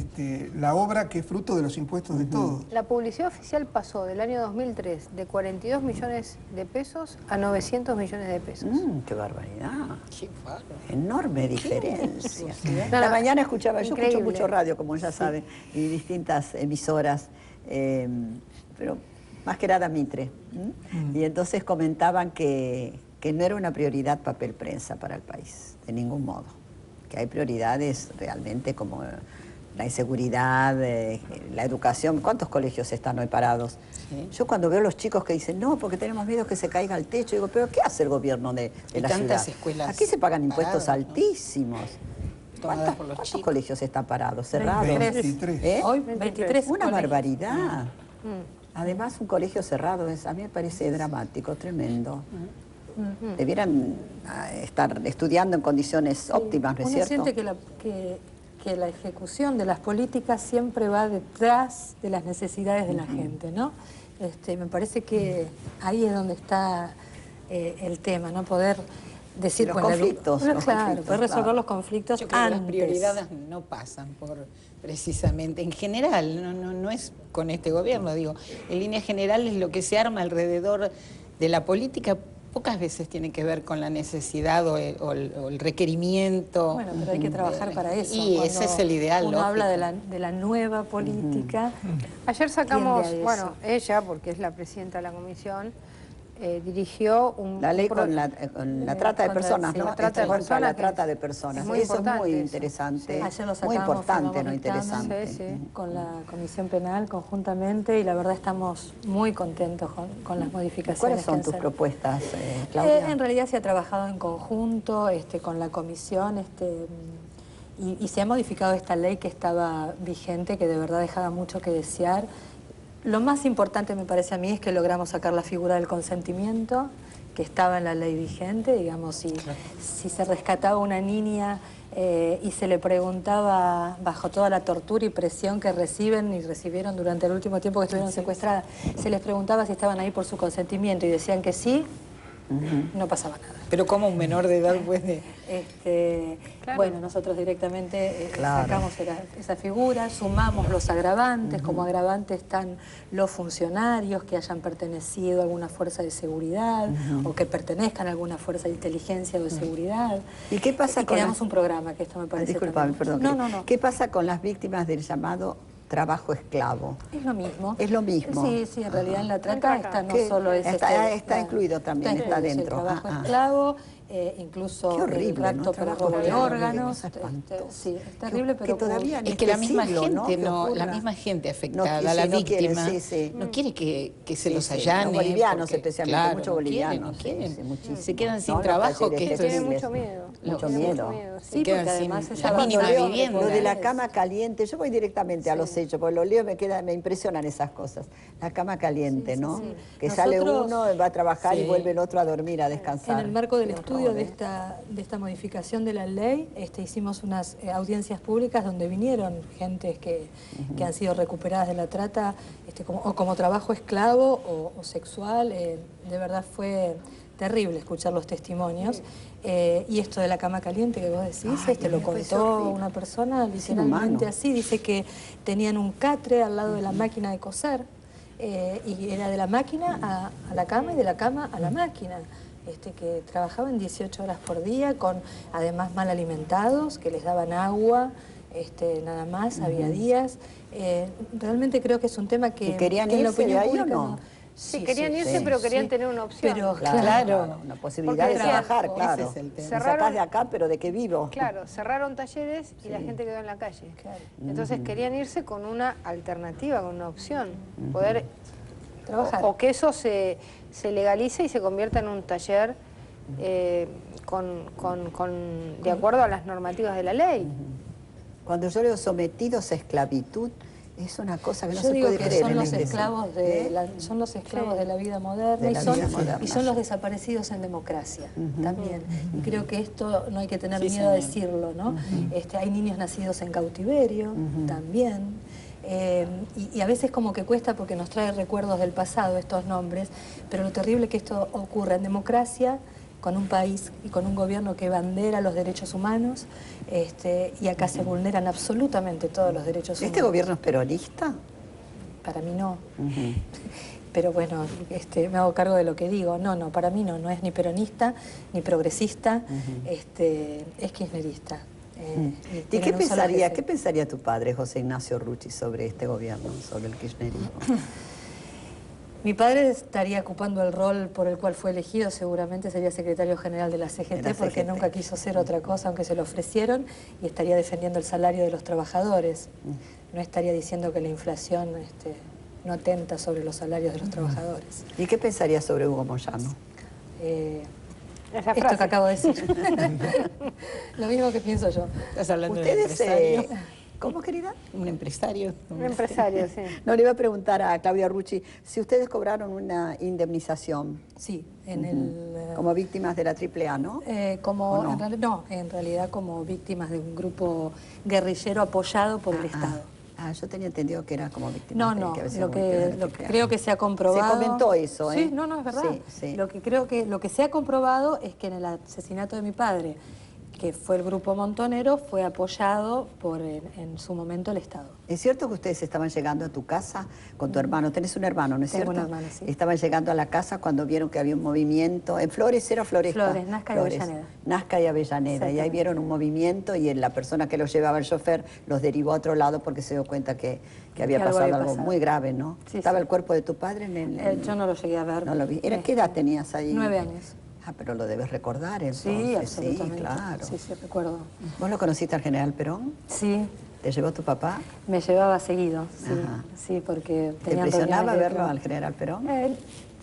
la obra que es fruto de los impuestos de todos. La publicidad oficial pasó del año 2003 de 42 millones de pesos a 900 millones de pesos. ¡Qué barbaridad! Qué bárbaro. Enorme diferencia. La mañana yo escucho mucho radio, como ya saben, y distintas emisoras, pero más que nada Mitre. Y entonces comentaban que no era una prioridad papel prensa para el país, de ningún modo. Que hay prioridades realmente como la inseguridad, la educación. ¿Cuántos colegios están hoy parados? Sí. Yo cuando veo a los chicos que dicen, no, porque tenemos miedo que se caiga el techo, digo, ¿pero qué hace el gobierno de la ciudad? Escuelas aquí se pagan impuestos altísimos. ¿Cuántos colegios están parados, cerrados? 23. Hoy 23. Una barbaridad. Además, un colegio cerrado a mí me parece dramático, tremendo. Debieran estar estudiando en condiciones óptimas, ¿no es cierto? Uno siente que la ejecución de las políticas siempre va detrás de las necesidades de la gente, ¿no? Me parece que ahí es donde está el tema, ¿no? Poder decir... Los conflictos. Claro, poder resolver los conflictos Yo creo que antes. las prioridades no pasan por... Precisamente, en general, no es con este gobierno, digo, en líneas generales lo que se arma alrededor de la política pocas veces tiene que ver con la necesidad o el requerimiento. Bueno, pero hay que trabajar para eso. Y ese es el ideal, uno habla de la nueva política. Ayer sacamos, bueno, ella, porque es la presidenta de la comisión, dirigió la ley con la trata de personas, ¿no? La trata de personas. La trata de personas. Eso es muy interesante. Sí. Ayer lo sacamos, muy importante, ¿no? Interesante. Sí. Con la Comisión Penal conjuntamente, y la verdad estamos muy contentos con las modificaciones. ¿Cuáles son tus propuestas, Claudia? En realidad se ha trabajado en conjunto con la comisión, y se ha modificado esta ley que estaba vigente, que de verdad dejaba mucho que desear. Lo más importante, me parece a mí, es que logramos sacar la figura del consentimiento, que estaba en la ley vigente, digamos, si se rescataba una niña y se le preguntaba, bajo toda la tortura y presión que reciben y recibieron durante el último tiempo que estuvieron secuestradas, se les preguntaba si estaban ahí por su consentimiento y decían que sí, no pasaba nada. Pero ¿cómo un menor de edad puede...? Claro. Bueno, nosotros directamente sacamos esa figura, sumamos los agravantes, como agravantes están los funcionarios que hayan pertenecido a alguna fuerza de seguridad o que pertenezcan a alguna fuerza de inteligencia o de seguridad. ¿Y qué pasa con creamos un programa, que esto me parece... Disculpame, perdón. No. ¿Qué pasa con las víctimas del llamado trabajo esclavo? Es lo mismo. Es lo mismo. Sí, en realidad en la trata no solo es... Está incluido también, está dentro. El trabajo esclavo, incluso el rapto para robo de órganos. Sí, es terrible, pero todavía es que la misma gente, la misma gente afectada, la víctima, no quiere que se los allane. Los bolivianos especialmente, muchos bolivianos. Se quedan sin trabajo, que esto tienen mucho miedo. Mucho miedo. Sí, porque además la mínima vivienda. Lo de la cama caliente, yo voy directamente a los hechos, porque lo leo me impresionan esas cosas. La cama caliente, ¿no? Que sale uno, va a trabajar y vuelve el otro a dormir, a descansar. En el marco del estudio de esta modificación de la ley, hicimos unas audiencias públicas donde vinieron gentes que han sido recuperadas de la trata, como trabajo esclavo o sexual. De verdad fue terrible escuchar los testimonios. Y esto de la cama caliente que vos decís, lo contó una persona literalmente así. Dice que tenían un catre al lado de la máquina de coser, y era de la máquina a la cama y de la cama a la máquina. Que trabajaban 18 horas por día, además mal alimentados, que les daban agua, nada más, había días. Realmente creo que es un tema que... ¿Y querían irse de ahí o no? Sí, querían irse, pero querían tener una opción. Pero, claro, una posibilidad de trabajar, claro. Ese es el tema. Me sacás de acá, pero ¿de qué vivo? Claro, cerraron talleres y la gente quedó en la calle. Entonces querían irse con una alternativa, con una opción. Poder trabajar. O que eso se legalice y se convierta en un taller de acuerdo a las normativas de la ley. Cuando yo leo sometidos a esclavitud, es una cosa que no se puede creer. Son los esclavos son los esclavos de la vida moderna, y son los desaparecidos en democracia también. Y creo que esto no hay que tener miedo a decirlo, ¿no? Hay niños nacidos en cautiverio también. Y a veces como que cuesta porque nos trae recuerdos del pasado estos nombres, pero lo terrible es que esto ocurre en democracia, con un país y con un gobierno que bandera los derechos humanos, y acá se vulneran absolutamente todos los derechos humanos. ¿Este gobierno es peronista? Para mí no. Pero bueno, me hago cargo de lo que digo. No, para mí no es ni peronista, ni progresista, es kirchnerista. ¿Y qué pensaría tu padre, José Ignacio Rucci, sobre este gobierno, sobre el kirchnerismo? Mi padre estaría ocupando el rol por el cual fue elegido, seguramente sería secretario general de la CGT, porque nunca quiso ser otra cosa, aunque se lo ofrecieron, y estaría defendiendo el salario de los trabajadores. No estaría diciendo que la inflación no atenta sobre los salarios de los trabajadores. ¿Y qué pensaría sobre Hugo Moyano? Esa esto frase que acabo de decir. Lo mismo que pienso yo. ¿Estás hablando de un empresario? ¿Cómo, querida? Un empresario. Un empresario, sí. No, le iba a preguntar a Claudia Rucci si ustedes cobraron una indemnización. Sí, como víctimas de la AAA, ¿no? En realidad como víctimas de un grupo guerrillero apoyado por el Estado. Yo tenía entendido que era como víctima. Lo que creo que se ha comprobado... Se comentó eso, ¿eh? Sí, no, es verdad. Sí. Lo que se ha comprobado es que en el asesinato de mi padre, que fue el grupo Montonero, fue apoyado por, en su momento, el Estado. ¿Es cierto que ustedes estaban llegando a tu casa con tu hermano? Tenés un hermano, ¿no es cierto? Tengo un hermano, sí. Estaban llegando a la casa cuando vieron que había un movimiento. ¿En Flores era Floresta? Flores, Nazca y Avellaneda. Nazca y Avellaneda. Y ahí vieron un movimiento y la persona que los llevaba, el chofer, los derivó a otro lado porque se dio cuenta que había pasado algo muy grave, ¿no? Sí, ¿Estaba el cuerpo de tu padre en el...? Yo no lo llegué a ver. No lo vi. ¿Qué edad tenías ahí? 9 años. Pero lo debes recordar, entonces. Sí, absolutamente. Sí, claro. Sí, recuerdo. ¿Vos lo conociste al general Perón? Sí. ¿Te llevó tu papá? Me llevaba seguido, sí, porque ¿Te impresionaba verlo al general Perón?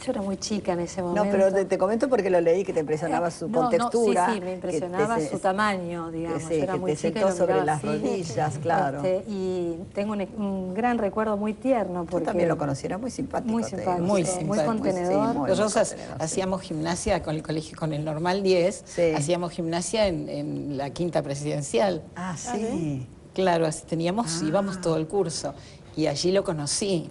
Yo era muy chica en ese momento. No, pero te comento porque lo leí, que te impresionaba su contextura. Sí, me impresionaba su tamaño, digamos. Era muy chica y lo sobre miraba las así. rodillas, claro. Y tengo un gran recuerdo muy tierno. Porque yo también lo conocí, era muy simpático. Muy simpático, muy contenedor. Nosotros hacíamos gimnasia con el colegio, con el Normal 10, hacíamos gimnasia en la quinta presidencial. Ah, sí. Claro, así íbamos todo el curso. Y allí lo conocí.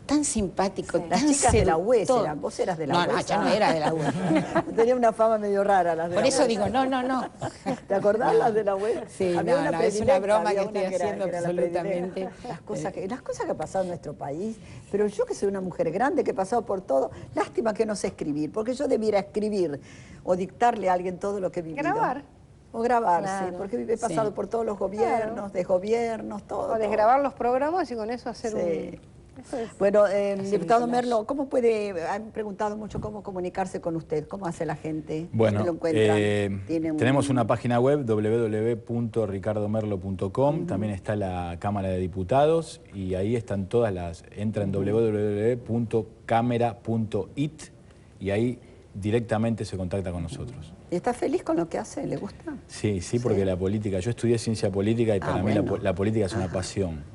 Tan simpático, tan las chicas de la UES eran, vos eras de la UES. No, yo no era de la UES. Tenía una fama medio rara las de Por la eso UES. digo, no. ¿Te acordás las de la UES? Sí, es una broma que estoy haciendo absolutamente. Las cosas que han pasado en nuestro país, pero yo que soy una mujer grande, que he pasado por todo, lástima que no sé escribir, porque yo debiera escribir o dictarle a alguien todo lo que he vivido. Grabar. O grabar, sí, porque he pasado por todos los gobiernos, desgobiernos, todo. O desgrabar los programas y con eso hacer un... Bueno, diputado Merlo, ¿cómo puede, han preguntado mucho cómo comunicarse con usted? ¿Cómo hace la gente? Bueno, lo encuentran? tenemos una página web, www.ricardomerlo.com, también está la Cámara de Diputados y ahí están entra en www.camera.it y ahí directamente se contacta con nosotros. ¿Y está feliz con lo que hace? ¿Le gusta? Sí, porque la política, yo estudié ciencia política y para mí la política es una pasión.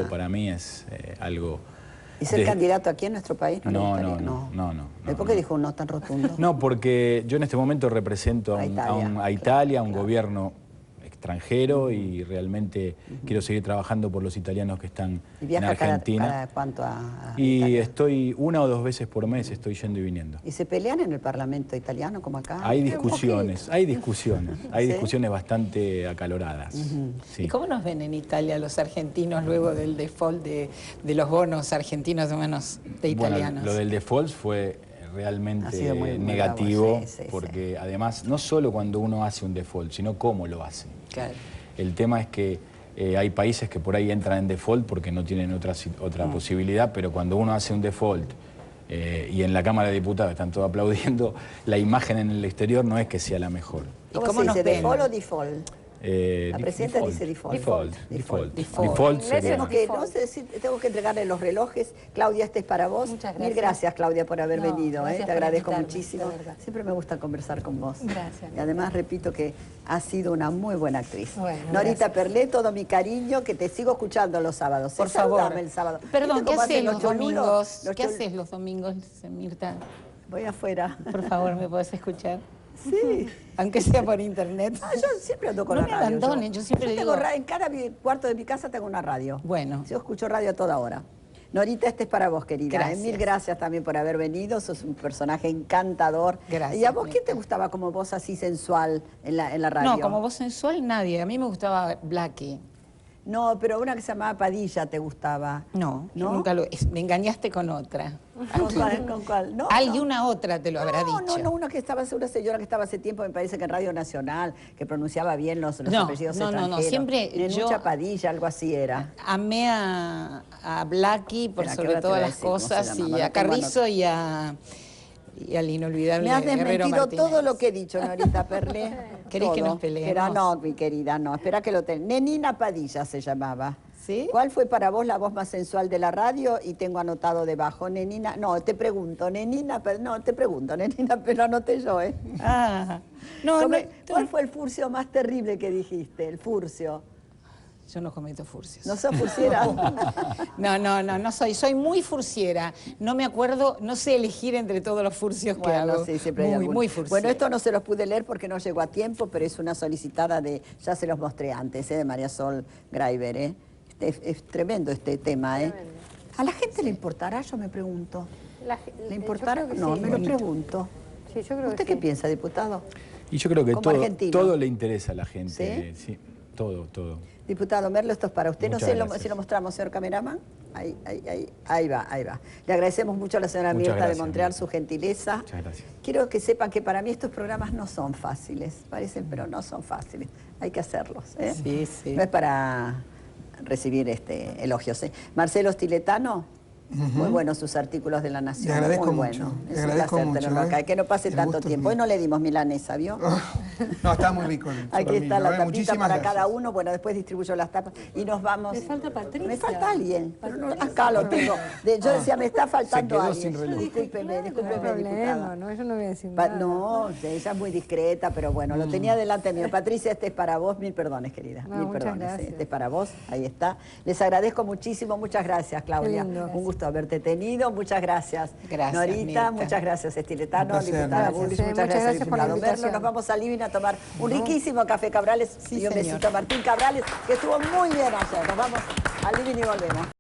Para mí es algo... ¿Y ser candidato aquí en nuestro país? No. ¿Por qué dijo un no tan rotundo? No, porque yo en este momento represento a Italia, un gobierno extranjero y realmente quiero seguir trabajando por los italianos que están ¿Y en viaja Argentina. cada cuánto a Y Italia? estoy 1 o 2 veces por mes, estoy yendo y viniendo. ¿Y se pelean en el Parlamento italiano como acá? Hay discusiones, hay ¿Sí? discusiones bastante acaloradas. Sí. ¿Y cómo nos ven en Italia los argentinos luego del default de los bonos argentinos de manos de italianos? Bueno, lo del default fue Ha realmente sido muy negativo, bravo, sí, porque además no solo cuando uno hace un default, sino cómo lo hace. Claro. El tema es que hay países que por ahí entran en default porque no tienen otra posibilidad, pero cuando uno hace un default y en la Cámara de Diputados están todos aplaudiendo, la imagen en el exterior no es que sea la mejor. ¿Y ¿Cómo cómo se nos dice? ven? ¿Default o default? La presidenta dice default. Default. Default. Default sería- Tenemos que, no sé si tengo que entregarle los relojes. Claudia, este es para vos. Muchas Mil gracias. gracias, Claudia, por haber No, venido. gracias Te por agradezco invitarme, muchísimo. de verdad. Siempre me gusta conversar con vos. Gracias. Y además, repito que has sido una muy buena actriz. Bueno, Norita gracias. Perlé, todo mi cariño, que te sigo escuchando los sábados. Por favor. Saludame el sábado. Perdón, ¿Viste ¿qué cómo haces hacen los cholulos? domingos? Los ¿Qué chol- haces los domingos, Mirta? Voy afuera. Por favor, ¿me podés escuchar? Sí. Aunque sea por internet. Ah, yo siempre ando con No la me radio. abandonen, yo siempre le tengo digo- en cada cuarto de mi casa tengo una radio. Bueno. Yo escucho radio a toda hora. Norita, este es para vos, querida. Gracias. Mil gracias también por haber venido. Sos un personaje encantador. Gracias, ¿Y a vos quién te Mirta. gustaba como voz así sensual en la radio? No, como voz sensual nadie. A mí me gustaba Blackie. No, pero una que se llamaba Padilla te gustaba. No, yo ¿No? nunca lo... Me engañaste con otra. ¿Con cuál? ¿Con cuál? No, Alguna otra te lo habrá dicho. No, una que estaba, una señora que estaba hace tiempo, me parece que en Radio Nacional, que pronunciaba bien los No, apellidos no, extranjeros. siempre Nenucha yo- Padilla, algo así era. Amé a Blackie por Espera, que sobre ahora te voy todas a las decir cómo se cosas llamaba, y lo a tengo Carrizo y al inolvidable Me has Guerrero desmentido Martínez. todo lo que he dicho, Norita Perlé. ¿Querés que Todo. nos peleemos? Era, no, mi querida, no. Espera que lo tenga. Nenina Padilla se llamaba. ¿Sí? ¿Cuál fue para vos la voz más sensual de la radio? Y tengo anotado debajo, Nenina, no, te pregunto, Nenina, no, te pregunto, Nenina, pero anoté yo, ¿eh? Ah, no, no, ¿Cuál fue el furcio más terrible que dijiste? El furcio. yo no cometo furcios. ¿No sos furciera? No soy muy furciera. No me acuerdo, no sé elegir entre todos los furcios que Bueno, hago. sí, siempre hay alguno. muy furciera. Bueno, esto no se los pude leer porque no llegó a tiempo, pero es una solicitada de, ya se los mostré antes, de María Sol Graiber, ¿eh? Es tremendo este tema, ¿eh? ¿A la gente le importará? Yo me pregunto. ¿Le importará? No, me lo pregunto. Sí, yo creo ¿Usted que qué sí. piensa, diputado? Y yo creo que Como argentino. todo le interesa a la gente. ¿Sí? Sí, todo. Diputado Merlo, esto es para usted. Muchas No sé gracias. si lo mostramos, señor cameraman. Ahí va. Le agradecemos mucho a la señora Muchas Mirta de gracias, Montreal Mirta. su gentileza. Muchas gracias. Quiero que sepan que para mí estos programas no son fáciles. Parecen, pero no son fáciles. Hay que hacerlos, ¿eh? Sí, sí. No es para recibir elogios, ¿eh? Marcelo Stiletano, muy buenos sus artículos de La Nación. Le agradezco muy mucho, bueno. le Es un agradezco placer mucho, tenerlo acá. ¿eh? Y que no pase El tanto gusto es tiempo. mío. Hoy no le dimos milanesa, ¿vio? No, está muy rico el Aquí solomillo, está la tapita Muchísimas para gracias. cada uno. Bueno, después distribuyo las tapas y nos vamos. Me falta Patricia. Me falta alguien. Pero no, acá lo tengo. Yo decía, me está faltando quedó alguien. sin reloj. Discúlpeme, No hay problema, diputada. no, yo no voy a decir nada. No, ella es muy discreta, pero bueno, lo tenía delante mío. Patricia, este es para vos. Mil perdones, querida. No, Mil muchas perdones. gracias. Este es para vos. Ahí está. Les agradezco muchísimo. Muchas gracias, Claudia. Qué lindo. Un gusto haberte tenido. Muchas gracias. Gracias, Norita, Mirta. muchas gracias, Estiletano, Un placer, diputada gracias. Bullis, Sí, muchas muchas gracias, gracias por la diputado Merlo. invitación. Nos vamos a Living a tomar un riquísimo café Cabrales y un señor. besito a Martín Cabrales, que estuvo muy bien ayer. Nos vamos a Living y volvemos.